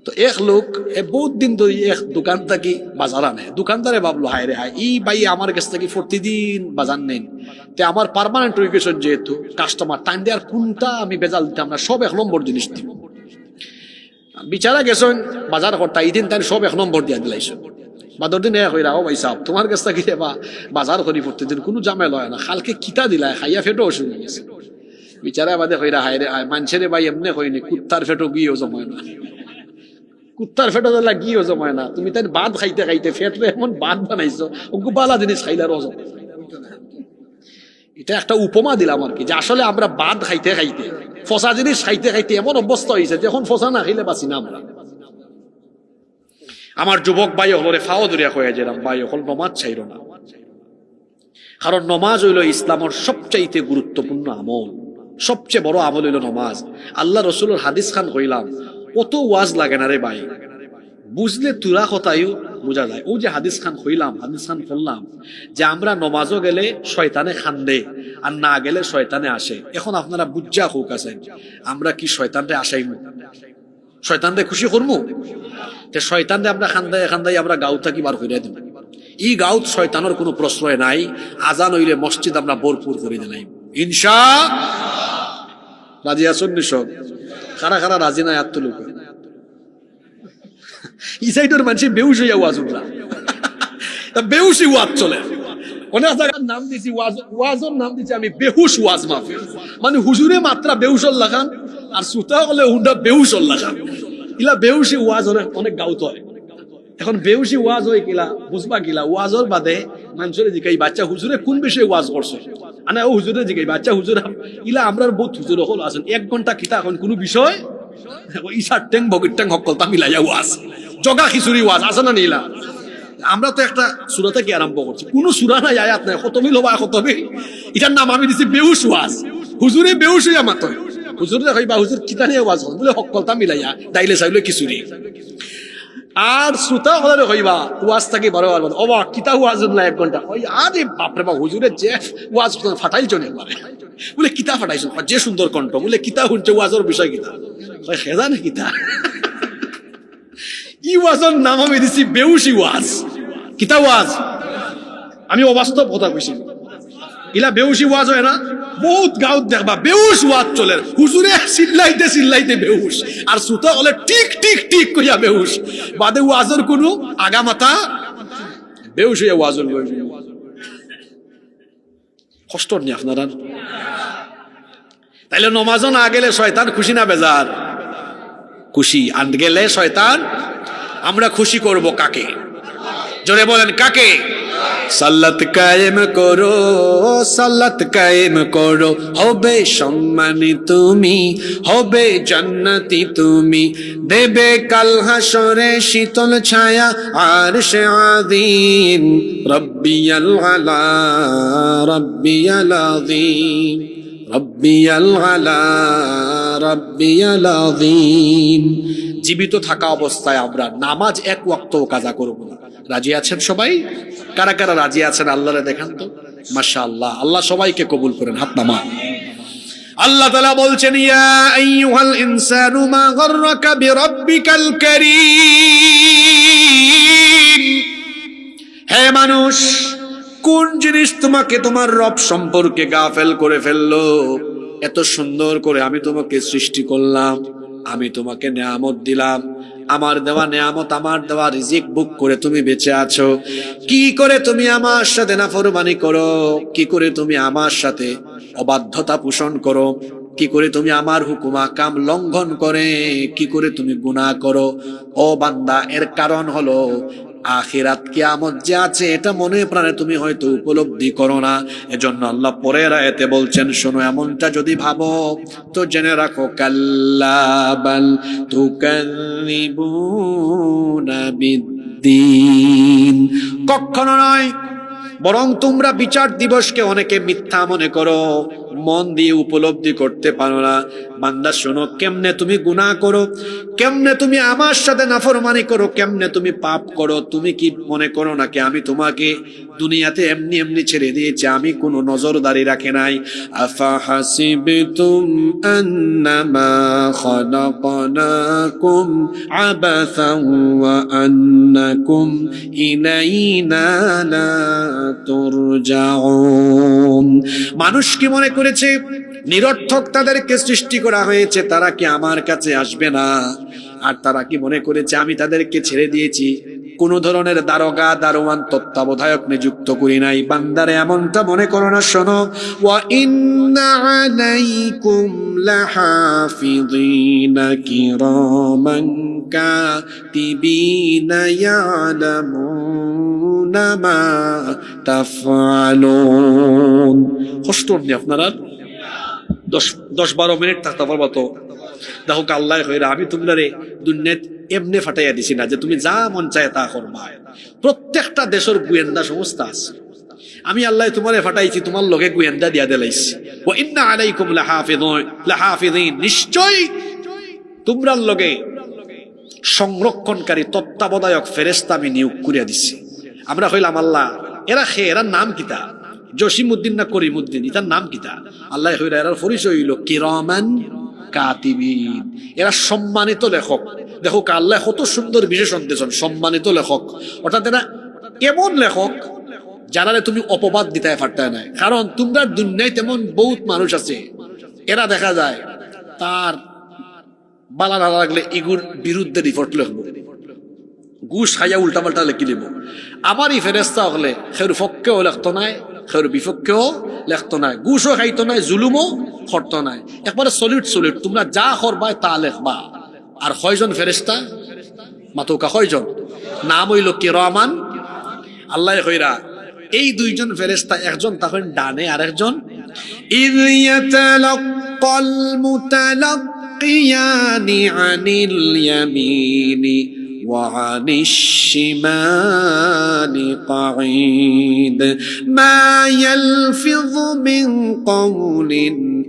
তো এক লোক বহুত দিন ধরে এক দোকান থাকি বাজার আনে, দোকানদারে ভাবলো হায় রে হায়, এই ভাই আমার কাছ থেকে প্রতিদিন বাজার নেন, তে আমার পার্মানেন্ট লোকেশন যেহেতু কাস্টমার টাইম দেওয়ার কোনটা আমি বেজাল দিতাম না, সব 1 নম্বর জিনিস দিব। বিচারা গেছেন বাজার করতা, এই দিন তাই সব 1 নম্বর দিয়া দিলাইছ। বাদর দিন হইরা, ও ভাই সাহ তোমার কাছ থেকে বাজার করি প্রতিদিন, কোনো জামেল হয় না, কালকে কিতা দিলা খাইয়া ফেটো অসুবিধা গেছে। বিচারা বাদে হইরা হায় রে মানুষের ভাই এমনি হয়নি, কুত্তার ফেটো গিয়েও জমায় না, কুত্তার ফেটো দিলা গিয়েও জমায় না। তুমি তাই বাদ খাইতে খাইতে ফেটলে এমন বাদ বানাইছো, ওকে বালা জিনিস খাইলার অজম। এটা একটা উপমা দিলাম আর কি, যে আসলে আমরা বাদ খাইতে খাইতে, ফসা জিনিস খাইতে খাইতে এমন অবস্থা হয়েছে, যখন ফসা না খাইলে বাঁচি না আমরা। আমার যুবক ভাই হলরে ফাও দরিয়া হয়ে যেলাম, ভাই হল নমাজ ছাইর না, কারণ নমাজ হইল ইসলামের সবচাইতে গুরুত্বপূর্ণ আমল, সবচেয়ে বড় আমল হইল নমাজ। আল্লাহ রসুলের হাদিস খান কইলাম, কত ওয়াজ লাগে না রে ভাই, বুঝলে তুরা কথাইও বোঝা যায়। ও যে হাদিস খান হইলাম, হাদিস খান করলাম যে আমরা নমাজও গেলে শয়তানে খান্দে, আর না গেলে শয়তানে আসে। এখন আপনারা বুঝা হোক আছেন, আমরা কি শয়তানরে আসাইমু, শয়তানরে খুশি করবো? শয়তানরে আমরা খান্দাই খান্দাই আমরা গাঁও থাকি বার করে দিব। এই গাঁত শয়তানের কোনো প্রশ্রয় নাই। আজান হইলে মসজিদ আমরা ভরপুর করে দিলাই ইনশা। রাজি আছেন নিশ্চয়? কারা কারা রাজি নাই আত্ম লোক ই সাইডের মানুষ বেউস হইয়া ওয়াজ উঠলা, বেউসি ওয়াজ চলে। অনেক জায়গার নাম দিছি ওয়াজের নাম দিছি আমি বেহুশ ওয়াজ মাহফিল, মানে হুজুরে মাত্রা বেউসল লাগান আর সুতা হলে হুন্ডা বেউসল লাগান। ইলা বেউসি ওয়াজ অনেক গাউত হয়। এখন বেউসি ওয়াজ হয় কিলা বুঝবা কিলা, ওয়াজর বাদে মানুষের জিগাই বাচ্চা হুজুরে কোন বিষয়ে ওয়াজ করছে, আনা ও হুজুরে জিগাই বাচ্চা হুজুর ইলা আমরা বহুত হুজুর হল আছেন 1 ঘন্টা কিতা এখন কোনো বিষয় ইসার ট্যাং বগির ট্যাং হকলতা মিলাইয়া ওয়াজ জগা খিচুড়ি ওয়াজ আছে না নীলা? আমরা তো একটা সূরা থেকে আরম্ভ করছি, কোন সূরা নাই, আয়াত নাই, খতমিল হবা খতমিল। এটার নাম আমি দিছি বেউস ওয়াজ। হুজুরে বেউস হইয়া মাতই, হুজুর দেখবা হুজুর কিতা নিয়ে ওয়াজ করে বলে হকলতা মিলাইয়া ডাইলে চাইলে খিচুড়ি। আর শ্রোতা হলে হইবা ওয়াজ থাকি বারো বার অবা কিতা ওয়াজ না 1 ঘন্টা ওই আরে বাপরে বাপ হুজুরের যে ওয়াজ ফাটাইল চলে একবারে বলে কিতা ফাটাইছ, যে সুন্দর কণ্ঠ, বলে কিতা শুনছে ওয়াজের বিষয় কিতা, খেজা না কিতা। ই ওয়াজের নাম আমি দিছি বেউসি ওয়াজ। কিতা ওয়াজ? আমি অবাস্তব কথা কইছি, ইলা বেউসি ওয়াজ হয় না? বহুত গাঁৱত দেখবা বেউস ওয়াজ চলে, হুজুরে চিল্লাইতে চিল্লাইতে বেউস, আর শ্রোতা হলে টিক টিক টিক কইয়া বেউস, বাদে ওয়াজের কোনো আগামাতা বেউস হইয়া ওয়াজের কষ্ট নি আপনারা। তাইলে নমাজও না গেলে শয়তান খুশি না বেজার? খুশি। আন গেলে শয়তান। আমরা খুশি করব কাকে? জোরে বলেন কাকে? সাল্লাত কায়েম করো, সাল্লাত কায়েম করো, হবে সম্মানী তুমি, হবে জান্নাতি তুমি, দেবে কাল হাসরে শীতল ছায়া আরশে আযীম, রব্বিয়াল আলা রব্বিয়াল আযীম, রব্বিয়াল আলা রব্বিয়াল আযীম। জীবিত থাকা অবস্থায় আমরা নামাজ 1 ওয়াক্তও কাজা করব না। রাজি আছেন সবাই? কারা কারা রাজি আছেন আল্লাহরে দেখান তো। মাশাআল্লাহ, আল্লাহ সবাইকে কবুল করেন, হাত নামা। আল্লাহ তাআলা বলছেন ইয়া আইয়ুহাল ইনসানু মা গাররাকা বিরাব্বিকাল কারীম, হে মানুষ কোন জিনিস তোমাকে তোমার রব সম্পর্কে গাফেল করে ফেললো? এত সুন্দর করে আমি তোমাকে সৃষ্টি করলাম, আমি তোমাকে নেয়ামত দিলাম, আমার দেওয়া নেয়ামত, আমার দেওয়া রিজিক বুক করে তুমি বেঁচে আছো। কি করে তুমি আমার সাথে নাফরমানি করো? কি করে তুমি আমার সাথে অবাধ্যতা পোষণ করো? কি করে তুমি আমার হুকুম আহকাম লঙ্ঘন করে কি করে তুমি গুনাহ করো? ও বান্দা, এর কারণ হলো আখিরাত কিয়ামত যে আছে এটা মনে প্রাণে তুমি হয়তো উপলব্ধি করো না। এজন্য আল্লাহ পরের আয়াতে বলছেন, শোনো, এমনটা যদি ভাবো তো জেনে রাখো, কাল্লা বাল তুকাযিবুনা বিদ্দীন, কখনো নয়, বরং তোমরা বিচার দিবসকে অনেকে মিথ্যা মনে করো, মন দিয়ে উপলব্ধি করতে পারো না। বান্দা শোনো, কেমনে তুমি গুনাহ করো, কেমনে তুমি আমার সাথে নাফরমানি করো, কেমনে তুমি পাপ করো। তুমি কি মনে করো নাকি আমি তোমাকে দুনিয়াতে এমনি এমনি ছেড়ে দিয়েছি? আমি কোনো নজরদারি রাখি নাই। আফা হাসিবতুম আন্নামা খালাকনাকুম আবাসান ওয়া আন্নাকুম ইলাইনা লা তুরজাউন, মানুষ কি মনে করেছে নিরর্থক তাদেরকে সৃষ্টি করা হয়েছে, তারা কি আমার কাছে আসবে না? আর তারা কি মনে করেছে আমি তাদেরকে ছেড়ে দিয়েছি, কোন ধরনের দারোগা দারোয়ান তত্ত্বাবধায়ক নিযুক্ত করি নাই? বান্দারে এমনটা মনে করো না। শোনো, ওয়া ইন্না আলাইকুম লাহাফিযিনা কিরামান কাতিবিনা ইয়ালামুনা মা তাফআলুন। কষ্ট নি আপনারা? 10-12 মিনিট থাকতে পারবা তো? দেখো আল্লাহ কইরা আমি তোমরা দুনিয়াত এমনি ফাটাইয়া দিছি না যে তুমি যা মন চায় তা করবা। প্রত্যেকটা দেশের গোয়েন্দা সংস্থা আছে, আমি আল্লাহ তোমারে ফাটাইছি, তোমার লগে গোয়েন্দা দিয়া দিলাইছি। ওয়া ইন্না আলাইকুম লাহাফিযিন, নিশ্চয় তোমরার লগে সংরক্ষণকারী তত্ত্বাবধায়ক ফেরেশতা আমি নিয়োগ করিয়া দিছি। আমরা কইলাম আল্লাহ এরা এরার নাম কিতা? জসিমউদ্দিন না করিমউদ্দিন, এটার নাম কিতা? আল্লাহ কইরা এরার পরিচয় হইল কিরামান কাতিবিন, এরা সম্মানিত লেখক। দেখো আল্লাহ কত সুন্দর বিশেষণ দিয়েছেন, সম্মানিত লেখক। অর্থাৎ এরা এমন লেখক যারা তুমি অপবাদ দিতে পারতে না। কারণ তোমরা দুনিয়ায় তেমন বহুত মানুষ আছে, এরা দেখা যায় তার বালা না লাগলে এগুর বিরুদ্ধে রিপোর্ট লিখবো, ঘুষ খাইয়া উল্টা পাল্টা লিখি দেব। আমার এই ফেরেস্তা হলে সের পক্ষেও লেখতো নাই, সের বিপক্ষেও লেখতো নাই, ঘুষও খাইতো নাই, জুলুমও করতো নাই। একবারে সলিড তোমরা যা করবা তা লেখবা। আর কয়জন ফেরেস্তা মাতৌকা? কয়জন? নাম হইল কিরামান। আল্লাহ কইরা এই দুইজন ফেরেস্তা, একজন তখন ডানে আর একজন ইয ইয়াতালাক্কাল মুতালাক্কিয়ানি আনিল ইয়ামিনি وعن الشمال قعيد ما يلفظ من قول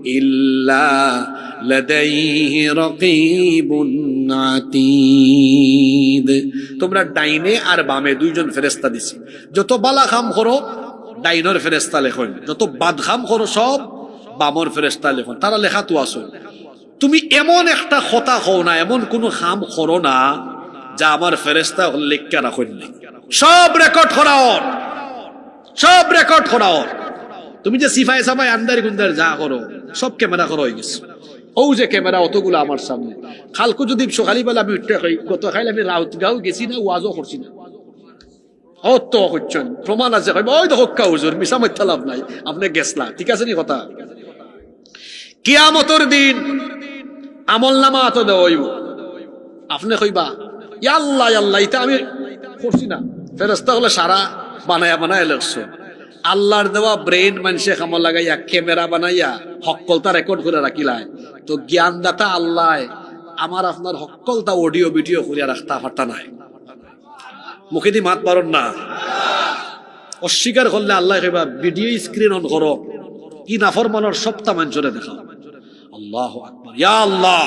إلا لديه رقيب عتيد তোমরা ডাইনে আর বামে দুইজন ফেরেশতা দিছি যত বালা কাম করো ডাইনের ফেরেশতা লেখন যত বাদ কাম করো সব বামর ফেরেশতা লেখন তারা লেখা তো আসো তুমি এমন একটা কথা হও না এমন কোন কাম করো না যা আমার ফেরেশতা লিখকে রাখেন না সব রেকর্ড করাও সব রেকর্ড করাও তুমি যে সিফাই সাফাই আন্দার গুন্দার যা করো সব ক্যামেরা করা হয়ে গেছে ও যে ক্যামেরা অতগুলো আমার সামনে কালকে যদি সকালবেলা আমি উঠতে খাই গত খাইলে আমি রাউতগাঁও গেছি না ওয়াজও করছি না অত হচ্ছেন প্রমাণ আছে ওই তো হক্কা হুজুর মিশা মিথ্যা লাভ নাই আপনি গেছলা ঠিক আছে নি কথা কিয়ামতের দিন আমল নামা তো দেওয়া হইব আপনি কইবা আল্লাহ আল্লাহ এটা আমি করছি না ফেরেশতা হলে সারা বানায়া বানায় লেখছো আল্লাহর দেওয়া ব্রেন মানুষে কামল লাগাইয়া ক্যামেরা বানাইয়া হক্কলতা রেকর্ড করে রাখিলায় তো জ্ঞানদাতা আল্লাহ আমার আপনার হক্কলতা অডিও ভিডিও করিয়া রাখতা পারতা নাই মুখে দি মাত পারন না অস্বীকার করলে আল্লাহ কইবা ভিডিও স্ক্রিন অন করো ই নাফরমানের সপ্তাহ মানুষরে দেখাও আল্লাহু আকবার ইয়া আল্লাহ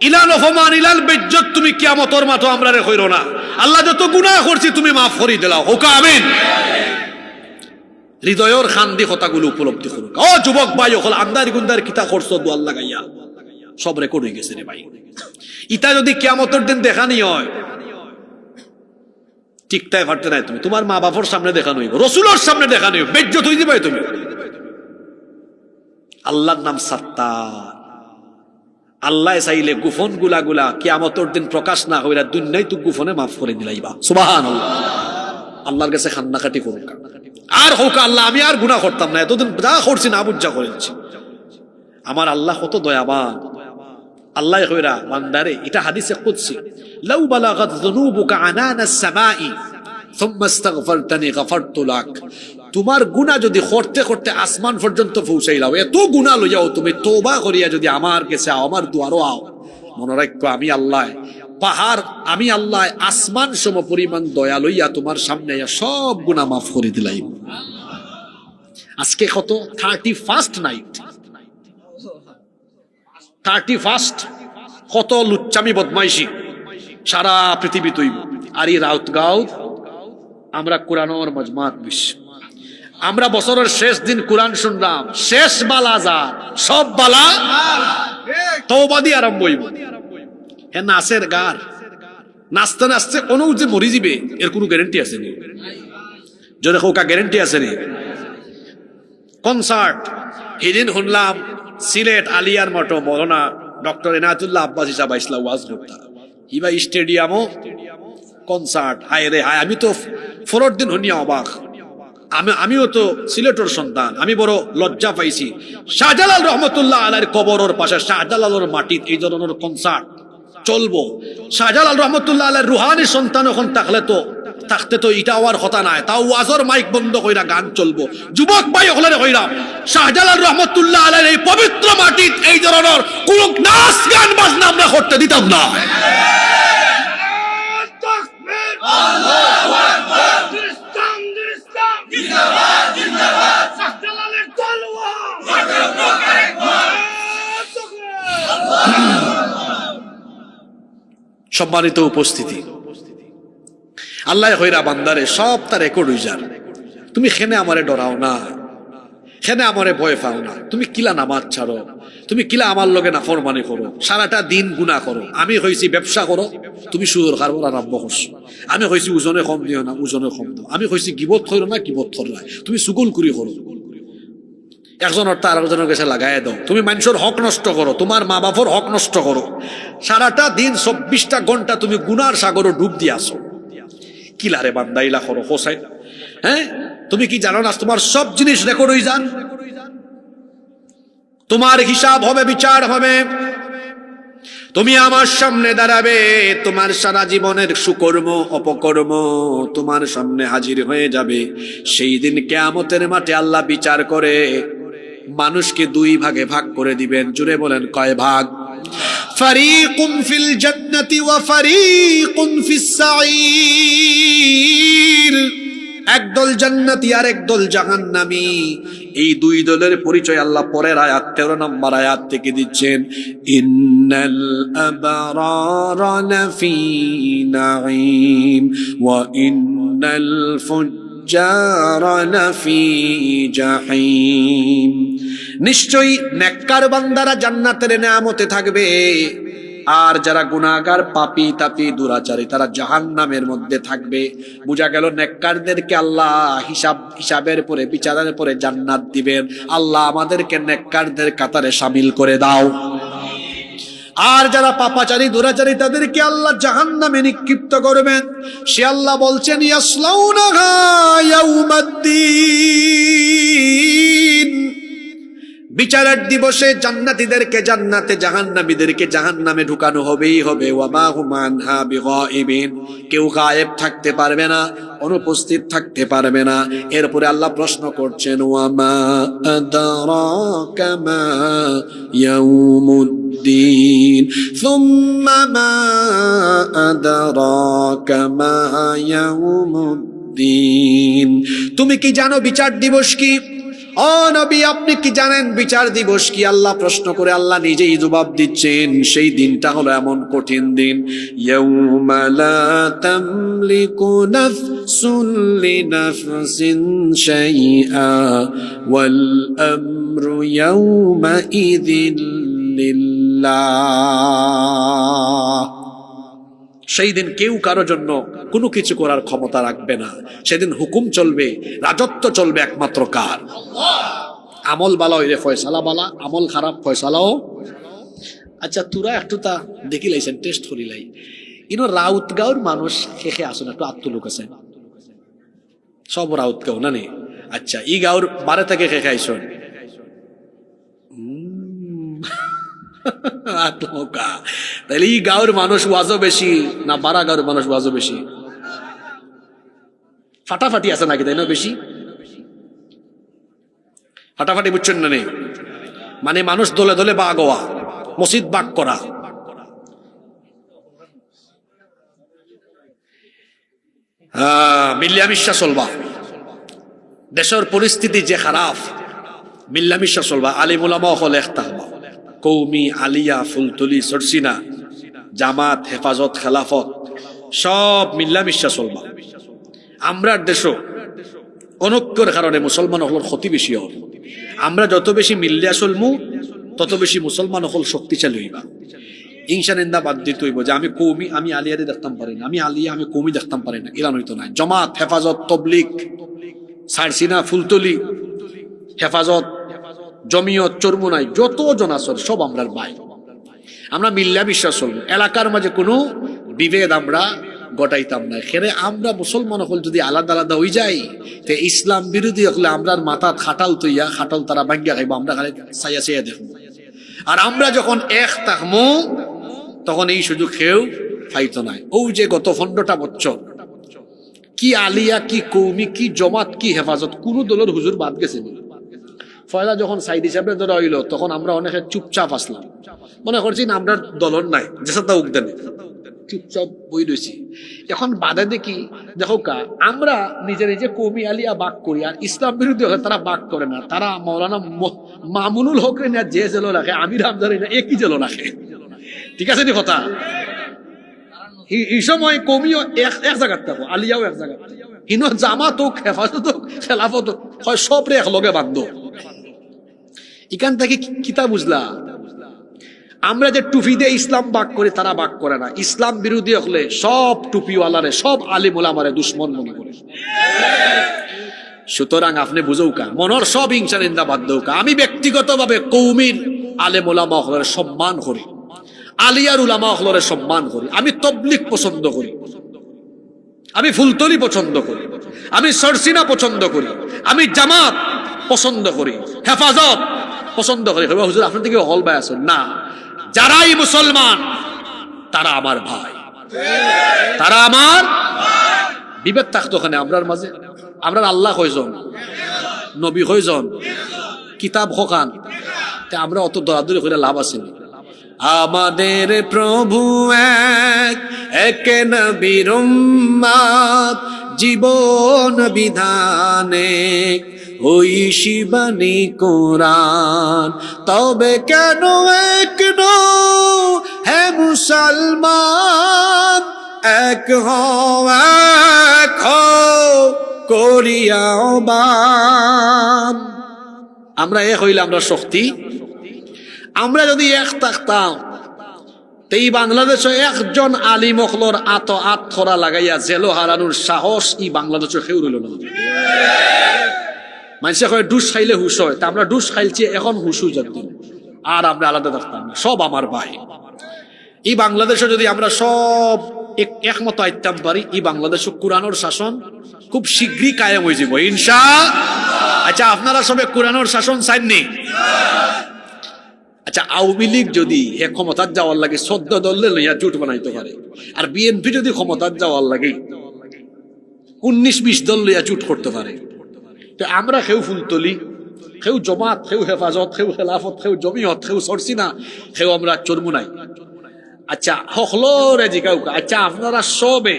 ইলাল ফমান ইলাল বিজ্জত তুমি কিয়ামতের মাঠে আমরারে কইরো না আল্লাহ যত গুনাহ করছি তুমি maaf করি দিলাও হোক আমিন হৃদয়ের খান্দি কথাগুলো উপলব্ধি করুক ও যুবক ভাই হল আন্দার গুন্দার কিতা করছো দোয়াল লাগাইয়া সব রেকর্ড হয়ে গেছে রে ভাই ইটা যদি কিয়ামতের দিন দেখানি হয় ঠিকঠাক পারতে নাই তুমি তোমার মা বাবার সামনে দেখানো হইব রাসূলের সামনে দেখানো হইব বেজ্জত হই দিবাই তুমি আল্লাহর নাম সাত্তার আল্লাহ চাইলে গোপন গুলা কিয়ামতের দিন প্রকাশ না হইরা দুনিয়ায় তো গোপনে maaf করে দিলাইবা সুবহানাল্লাহ আল্লাহর কাছে খান্নাকাটি করুক আর হোক আল্লাহ আমি আর গুনাহ করতাম না এতদিন যা করছি না বুঝা করেছি আমার আল্লাহ কত দয়াবান আল্লাহ কইরা বান্দারে এটা হাদিসে কুদসি লাউ বালাগাত যুনুবুকা আনানাস সামাই সুম্মা ইস্তাগফারতানি গফারতু লাক তোমার গুনাহ যদি করতে করতে আসমান পর্যন্ত পৌঁছাইলাও এত গুনাহ লইয়াও তুমি তওবা করিয়া যদি আমার কাছে আমার দুয়ারও আও মনে রাখো আমি আল্লাহ পাহাড় আমি আল্লাহ আসমান সম পরিমাণ দয়া লইয়া তোমার সামনে সব গুনাহ maaf করে দিলাম আজকে কত 31st নাইট 31st কত লুচ্চামি বদমাইশি সারা পৃথিবী তৈব আর এই রাউতগাঁও আমরা কোরআনের মজমাত বিশ আমরা বছরের শেষ দিন কোরআন শুনলাম শেষ বালা যা সব বালা তওবা দিয়ে আরম্ভ হইব হ্যাঁ নাচের গার নাচতে নাচতে কোনো যে মরি যাবে এর কোনো গ্যারেন্টি আছে নি যদি কোকা গ্যারেন্টি আছে নি কনসার্ট এদিন শুনলাম সিলেট আলিয়ার মঠো মৌলানা ডক্টর এনায়েতুল্লাহ আব্বাসী সাহেব আইসলা ওয়াজ করতা ইবা স্টেডিয়ামও কনসার্ট হায় রে হায় আমি তো ফোরর দিন শুনিয়া অবাক আমিও তো সিলেটের সন্তান আমি বড় লজ্জা পাইছি শাহজালাল রহমতুল্লাহ আলাইহির কবরের পাশে শাহজালালের মাটিতে এই ধরনের কনসার্ট চলবো শাহজালাল রহমতুল্লাহ আলাইহির রুহানি সন্তান এখন থাকতে তো এটা হওয়ার কথা নাই তাও ওয়াজর মাইক বন্ধ কইরা গান চলবো যুবক ভাই ওখানে কইরা শাহজালাল রহমতুল্লাহ আলাইহির এই পবিত্র মাটিতে এই ধরনের কোন নাচ গান বাজনা আমরা করতে দিতাম না আল্লাহু আকবার জিন্দাবাদ জিন্দাবাদ শাহজালালের তলোয়ার সম্মানিত উপস্থিতি আল্লাহ কইরা বান্দারে সব তার রেকর্ড হই যান তুমি খেনে আমারে ডরাও না খেনে আমারে ভয় পাও না তুমি কিলা নামাজ ছাড়ো তুমি কিলা আমার লগে নাফরমানি করো সারাটা দিন গুনাহ করো আমি কইছি ব্যবসা করো তুমি সুদের কারবার আরম্ভ করছো আমি কইছি ওজনে কম দিও না ওজনে কম দাও আমি কইছি গিবত করো না গিবত করো না তুমি সুগুল করি করো একজন অর্থ আরেকজনের কাছে লাগাই দাও তুমি মানুষের হক নষ্ট করো তোমার মা বাবার হক নষ্ট করো সারাটা দিন 24টা ঘন্টা তুমি গুনার সাগরে ডুব দিয়ে আসো কিলারে বান্দাইলা করো হোসাই হ্যাঁ তুমি কি জানো না তোমার সব জিনিস রেকর্ড হয়ে যান তোমার হিসাব হবে বিচার হবে তুমি আমার সামনে দাঁড়াবে তোমার সারা জীবনের সুকর্ম অপকর্ম তোমার সামনে হাজির হয়ে যাবে সেই দিন কিয়ামতের মাঠে আল্লাহ বিচার করে মানুষকে দুই ভাগে ভাগ করে দিবেন জুড়ে বলেন কয় ভাগ ফারিকুম ফিল জান্নাতি ওয়া ফারিকুম ফিস সাঈর, একদল জান্নাতি আর একদল জাহান্নামী। এই দুই দলের পরিচয় আল্লাহ পরের আয়াত 13 নম্বর আয়াত থেকে দিচ্ছেন। ইন্নাল আবরারা লাফি নাঈম ওয়া ইন্নাল ফুজ্জারা লাফি জাহিম, নিশ্চয়ই নেককার বান্দারা জান্নাতের নেয়ামতে থাকবে, আর যারা গুনাহগার পাপী তাপী দুরাচারী তারা জাহান্নামের মধ্যে থাকবে। বোঝা গেল নেককারদেরকে আল্লাহ হিসাবের পরে বিচারের পরে জান্নাত দিবেন। আল্লাহ আমাদেরকে নেককারদের কাতারে শামিল করে দাও। আর যারা পাপাচারী দুরাচারী তাদেরকে আল্লাহ জাহান্নামে নিক্ষিপ্ত করবেন। সে আল্লাহ বলছেন ইয়াসলাউনাহা ইয়াউমাদ্দিন, বিচারের দিবসে জান্নাতীদেরকে জান্নাতে, জাহান্নামীদেরকে জাহান্নামে ঢুকানো হবেই হবে। ওয়া মা হুম আনহা বিগাইবিন, কেউ গায়েব থাকতে পারবে না, অনুপস্থিত থাকতে পারবে না। এরপরে আল্লাহ প্রশ্ন করছেন ওয়া মা আদরাকা মা ইয়াউমুদ্দিন সুম্মা মা আদরাকা মা ইয়াউমুদ্দিন, তুমি কি জানো বিচার দিবস কি? ও নবী আপনি কি জানেন বিচার দিবস কি? আল্লাহ প্রশ্ন করে আল্লাহ নিজেই জবাব দিচ্ছেন। সেই দিনটা হলো এমন কঠিন দিন, ইয়াউমা লা তামলিকু নাফসুন লিনাফসিন শাইআ ওয়াল আমরু ইয়াউমা ইযিন লিল্লাহ। সেই দিন কেউ কারো জন্য কোনো কিছু করার ক্ষমতা রাখবে না। সেদিন হুকুম চলবে, রাজত্ব চলবে একমাত্র কার? আমল বালা হইলে ফয়সালা বালা, আমল খারাপ ফয়সালাও। আচ্ছা তোরা একটু তা দেখি লাইছেন, টেস্ট করি লাই। ইনো রাউতগাঁওর মানুষ খেখে আসুন, একটু আত্মলোক আছে সব রাউতগাঁও না নে? আচ্ছা ই গাঁওর বারে থেকে খেখে আইসন তাহলে এই গাঁওর মানুষ ওয়াজও বেশি না বারা গাঁওর মানুষ ওয়াজও বেশি? ফাটাফাটি আছে নাকি, তাই না? বেশি ফাটাফাটি বুঝছেন না নেই? মানে মানুষ দলে দলে বাগ হওয়া, মসজিদ বাগ করা। মিল্লামিশা চলবা, দেশের পরিস্থিতি যে খারাপ, মিল্লামিশা চলবা। আলিম উলামা হল একটা কৌমি, আলিয়া, ফুলতলি, সরসিনা, জামাত, হেফাজত, খেলাফত সব মিল্লামিশা চলবা। আমরার দেশও অনৈক্যর কারণে মুসলমান হল ক্ষতি বেশি হল। আমরা যত বেশি মিল্লিয়া চলমু তত বেশি মুসলমান হল শক্তিশালী হইবা। হিংসা নিন্দা বাদ দিতে হইব যে আমি কৌমি, আমি আলিয়ারে দেখতাম পারি না, আমি আলিয়া, আমি কৌমি দেখতাম পারি না, এরা নইতো নাই। জামাত, হেফাজত, তবলিগ, সারসিনা, ফুলতলি, হেফাজত, জমিয়ত, চরমুনাই, যত জন আসর সব আমরার ভাই। আমরা মিল্লা বিশ্বাস চলবো। এলাকার মাঝে কোনো বিভেদ আমরা গটাইতাম না। খেরে আমরা মুসলমান হল যদি আলাদা আলাদা হয়ে যাই, তে ইসলাম বিরোধী হলে আমরার মাথার খাটাল তৈয়া, খাটাল তারা ভাঙ্গিয়া খাইব, আমরা খালি চাইয়া চাইয়া দেখবো। আর আমরা যখন এক থাকবো তখন এই সুযোগ খেয়েও ফাইতো নাই। ও যে গত 15টা বছর কি আলিয়া, কি কৌমি, কি জমাত, কি হেফাজত, কোন দলের হুজুর বাদ গেছে। ফয়লা যখন সাইড হিসাবে ধরা হইল তখন আমরা অনেকে চুপচাপ আসলাম, মনে করছি না আমরা দলন নাই, যেটা উগদেন চুপচাপ বই রয়েছি। এখন বাধা দেখি, দেখো কা আমরা নিজে নিজে কৌমি আলিয়া বাক করি, আর ইসলাম বিরোধী হলে তারা বাক করে না। তারা মৌলানা মামুনুল হক রে না যে জেলো রাখে, আমির হামজারে না একই জেলো রাখে। ঠিক আছে নি কথা? এই সময় কৌমিও এক জায়গায় থাকো, আলিয়াও এক জায়গায়, ইনো জামাত হোক, হেফাজত হোক, খেলাফত হোক, হয় সবরে একলগে বান্ধ। এখান থেকে কিতা বুঝলা? আমরা যে টুপি দিয়ে ইসলাম বাক করি তারা বাক করে না। ইসলাম বিরোধী হলে সব টুপিওয়ালারে, সব আলিম ওলামারে দুশ্মন মনে করে। সুতরাং আপনি বুঝৌকা, মনের সব হিংসা নিন্দা বাদ দৌকা। আমি ব্যক্তিগতভাবে কৌমির আলেম ওলামা হলের সম্মান করি, আলিয়ার উলামা হলের সম্মান করি। আমি তবলিগ পছন্দ করি, আমি ফুলতলি পছন্দ করি, আমি সরসিনা পছন্দ করি, আমি জামাত পছন্দ করি, হেফাজত পছন্দ করি। হুজুর আপনার থেকে হল ভাই আছেন না, যারাই মুসলমান তারা আমার ভাই, তারা আমার। বিভেদ থাকতো ওখানে আমরার মাঝে। আমরা আল্লাহ কয়জন, নবী কয়জন, কিতাব হকান, আমরা অত দরাদরি করে লাভ আছে। আমাদের প্রভু এক, এক নবীর উম্মত, জীবন বিধানে ওই শিবানী কোরআন। তবে কেন এক নও হে মুসলমান, এক হও এক হও করিয়া বান। আমরা এক হইলে আমরা শক্তি। আমরা যদি এক থাকতাম, এই বাংলাদেশে একজন আলিম অখলর আত্মরা লাগাইয়া জেলো হারানোর সাহস ই বাংলাদেশে কেউ রইল না। মানুষে কয় ডুস খাইলে হুশ হয়, তা আমরা ডুস খাইছি এখন হুশ হয়ে যেত, আর আমরা আলাদা থাকতাম না। সব আমার ভাই। এই বাংলাদেশে যদি আমরা সব একমত আইতাম পারি, এই বাংলাদেশে কোরআনের শাসন খুব শীঘ্রই কায়েম হয়ে যাব ইনশাআল্লাহ। আচ্ছা, আপনারা সবে কোরআনের শাসন চাইননি? আচ্ছা, আওয়ামী লীগ যদি ক্ষমতার যাওয়ার লাগে 14 দলে লইয়া জোট বানাইতে পারে, আর বিএনপি যদি ক্ষমতার যাওয়ার লাগে 19-20 দল লইয়া জোট করতে পারে, তো আমরা কেউ ফুলতলি, কেউ জমাত, কেউ হেফাজত, কেউ খেলাফত, কেউ জমিয়ত, কেউ সরসিনা, কেউ আমরা চরমুনাই। আচ্ছা, হকলরে জিকাউ, আচ্ছা আপনারা সবে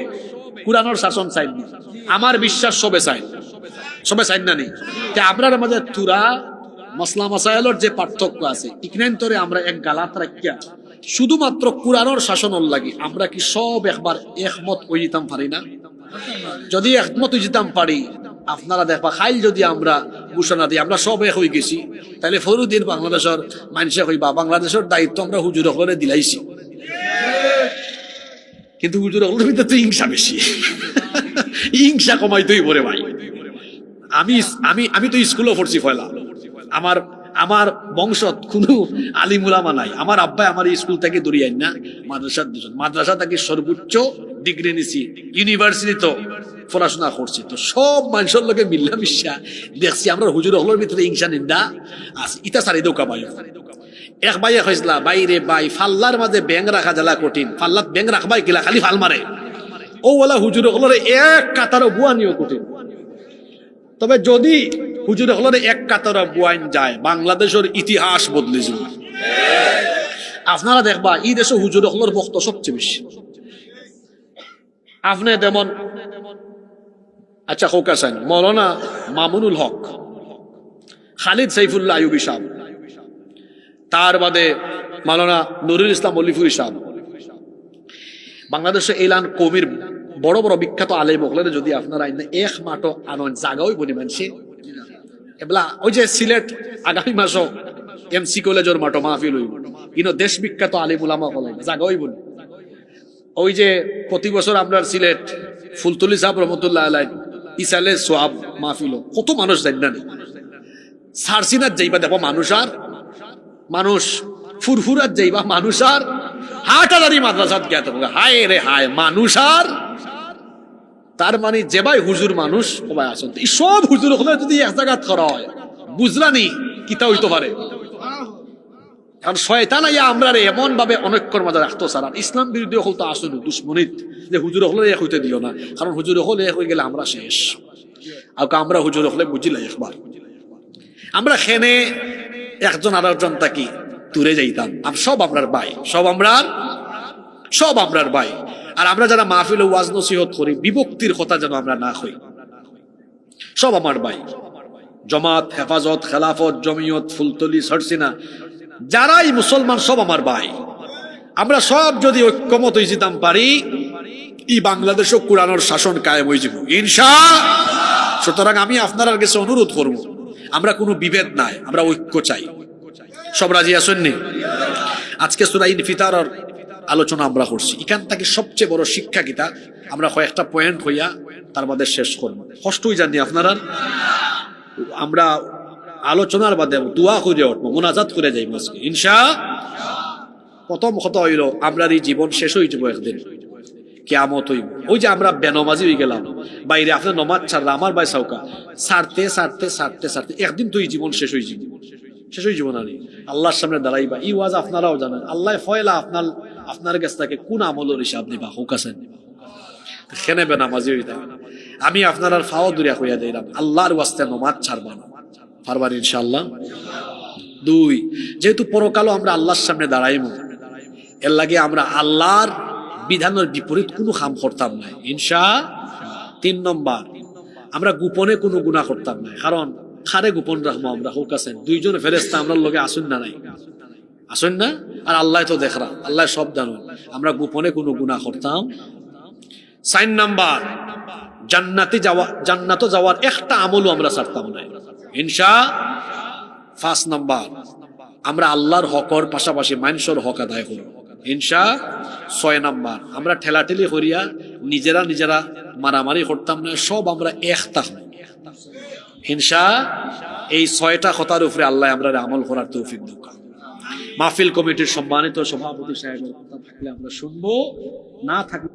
কোরআনের শাসন চাইন? আমার বিশ্বাস সবে চাইন, সবে চাইন না নি? আপনার মাঝে তুরা মসলা মাসাইলের যে পার্থক্য আছে, ইকনান্তরে আমরা এক গালাত রাখিয়া শুধুমাত্র কোরআনের শাসনের লাগি আমরা কি সব একবার একমত হয়ে যেতাম পারি না? যদি একমত হয়ে যেতাম পারি, আপনারা দেখবা খাইল যদি আমরা ঘোষণা দিই আমরা সব এক হয়ে গেছি, তাহলে ফরুদিন বাংলাদেশের মানুষে কইবা বাংলাদেশের দায়িত্ব আমরা হুজুর হলে দিলাইছি। কিন্তু হুজুর হলের ভিতরে তো হিংসা বেশি, হিংসা কমাইতেই পড়ে ভাই। আমি আমি আমি তো স্কুলও পড়ছি পয়লা, আমার আমার বংশত কোনো আলিমুলামা নাই। আমার আব্বাই আমার স্কুল থেকে দৌড়িয়ে আইন না মাদ্রাসা থেকে সর্বোচ্চ ডিগ্রি নিছি, ইউনিভার্সিটি তো পড়াশোনা করছি। তো সব মানুষের লোকে মিল্লা মিশা দেখছি আমরা হুজুর হলের ভিতরে হিংসা নিন্দা আছে। ইটা সারি দৌকা ভাই, এক ভাইয়ে হয়েছিলা বাইরে বাই ফাল্লার মাঝে ব্যাং রাখা জ্বালা কঠিন, ফাল্লাত ব্যাং রাখবাই কিলা খালি ফাল মারে, ও বলা হুজুর হলের এক কাতারও বুয়া নিও কঠিন। তবে যদি হুজুর হলের এক কাতারা বুয়াইন যায়, বাংলাদেশের ইতিহাস বদলে যাবে। আপনারা দেখবা এই দেশে হুজুর হলের বক্ত সবচেয়ে বেশি। আপনি যেমন আচ্ছা খোকাসান মৌলানা মামুনুল হক, খালিদ সাইফুল্লাহ আইয়ুবী সাহেব, তার বাদে মৌলানা নুরুল ইসলাম অলিফুরি সাহেব, বাংলাদেশে এলান কবির বড় বড় বিখ্যাত আলেম হলের যদি আপনারা এক মাঠো আনন্দ জাগাওই বলি মানছে এবলা। ওই যে সিলেট আগামী মাস এমসি কলেজের মাঠো মাহফিল হইব, কিন্তু দেশ বিখ্যাত আলিম উলামা হলে জাগাওই বলি। ওই যে প্রতি বছর আপনার সিলেট ফুলতলি সাহেব রহমতুল্লাহ আলাই ইসালে সোয়াব মাহফিল, কত মানুষ জানি না। সারসিনার যাইবা দেখো মানুষ, আর মানুষ ফুরফুরাত যাইবা মানুষ, আর হাটাদারি মাদ্রাসাত জ্ঞাত হায় রে হায় মানুষ। আর তার মানে যে ভাই হুজুর মানুষ সবাই আসেন, এই সব হুজুর হলে যদি এক জায়গা করা হয় বুঝলানি কিতা হইতে পারে। কারণ শয়তান আইয়া আমরা এমন ভাবে অনৈক্যর মাঝে রাখতো সারা ইসলাম বিরোধী হল তো আসুন দুশ্মনিত যে হুজুর হলে এক হইতে দিও না, কারণ হুজুর হলে এক হয়ে গেলে আমরা শেষ। আর আমরা হুজুর হলে বুঝিলাই একবার আমরা খেনে একজন আর একজন তাকি দূরে যাইতাম। সব আমরার ভাই, সব আমরার ভাই। আর আমরা যারা মাহফিল ওয়াজ নসিহত করি বিভক্তির কথা যেন আমরা না হই, সব আমার ভাই। জমাত, হেফাজত, খেলাফত, জমিয়ত, ফুলতলি, সরসিনা, যারাই মুসলমান সব আমার ভাই। আমরা সব যদি ঐক্যমত হয়ে যেতাম পারি, এই বাংলাদেশও কোরআনের শাসন কায়েম হয়ে যাব ইনশাআল্লাহ। সুতরাং আমি আপনার কাছে অনুরোধ করব, আমরা কোনো বিভেদ নাই, আমরা ঐক্য চাই। সব রাজি আছেন নি? আজকে সূরা ইনফিতারের আলোচনা আমরা করছি, এখান থেকে সবচেয়ে বড় শিক্ষা কিতা আমরা কয়েকটা পয়েন্ট হইয়া তার বাদে শেষ করব। কষ্টই জানি আপনারা, আমরা আলোচনার বাদে দোয়া করে উঠবো, মোনাজাত করে যাইব আজকে ইনশাআল্লাহ। প্রথম কথা হইল আমরা এই জীবন শেষ হয়ে যাব একদিন, কিয়ামত হইব। ওই যে আমরা বেনমাজি হয়ে গেলাম বাইরে, আপনার নমাজ ছাড়লা আমার ভাই সাউকা সারতে সারতে সারতে সারতে একদিন তো এই জীবন শেষ হয়ে যাব, শেষ হয়ে যাব না। আল্লাহর সামনে দাঁড়াইবা, এই ওয়াজ আপনারাও জানেন। আল্লাহ ফয়লা আপনার কাছ থেকে কোন আমলের হিসাব নিবা হুকাছেন খেনে বেনামাজি হইতা। আমি আপনার আর ফাও দূরিয়া হইয়া দিলাম, আল্লাহর ওয়াস্তে নমাজ ছাড়বা না, পারবার ইনশাআল্লাহ। 2, যেহেতু পরকালও আমরা আল্লাহর সামনে দাঁড়াইব, এর লাগে আমরা আল্লাহর বিধানের বিপরীত কোনো কাম করতাম না ইনশা। 3 নম্বর, আমরা গোপনে কোনো গুনাহ করতাম না, কারণ খারে গোপন রাখবো আমরা হোক আছেন 2 জন ফেরেশতা আমরার লগে আসুন না নাই, আসুন না, আর আল্লাহ তো দেখরা, আল্লাহ সব জানেন, আমরা গোপনে কোনো গুনাহ করতাম। 4 নম্বর, জান্নাতে যাওয়ার একটা আমলও আমরা ছাড়তাম না ইনশা। 5 নম্বর, আমরা আল্লাহর হকর পাশাপাশি মানুষের হক আদায় করব ইনশা। 6 নম্বর, আমরা ঠেলাঠেলি করিয়া নিজেরা মারামারি করতাম না, সব আমরা এক থাকবো ইনশা। এই 6টা কথার উপরে আল্লাহ আমরা আমল করার তৌফিক দান। মাহফিল কমিটির সম্মানিত সভাপতি সাহেবের কথা থাকলে আমরা শুনবো, না থাকলে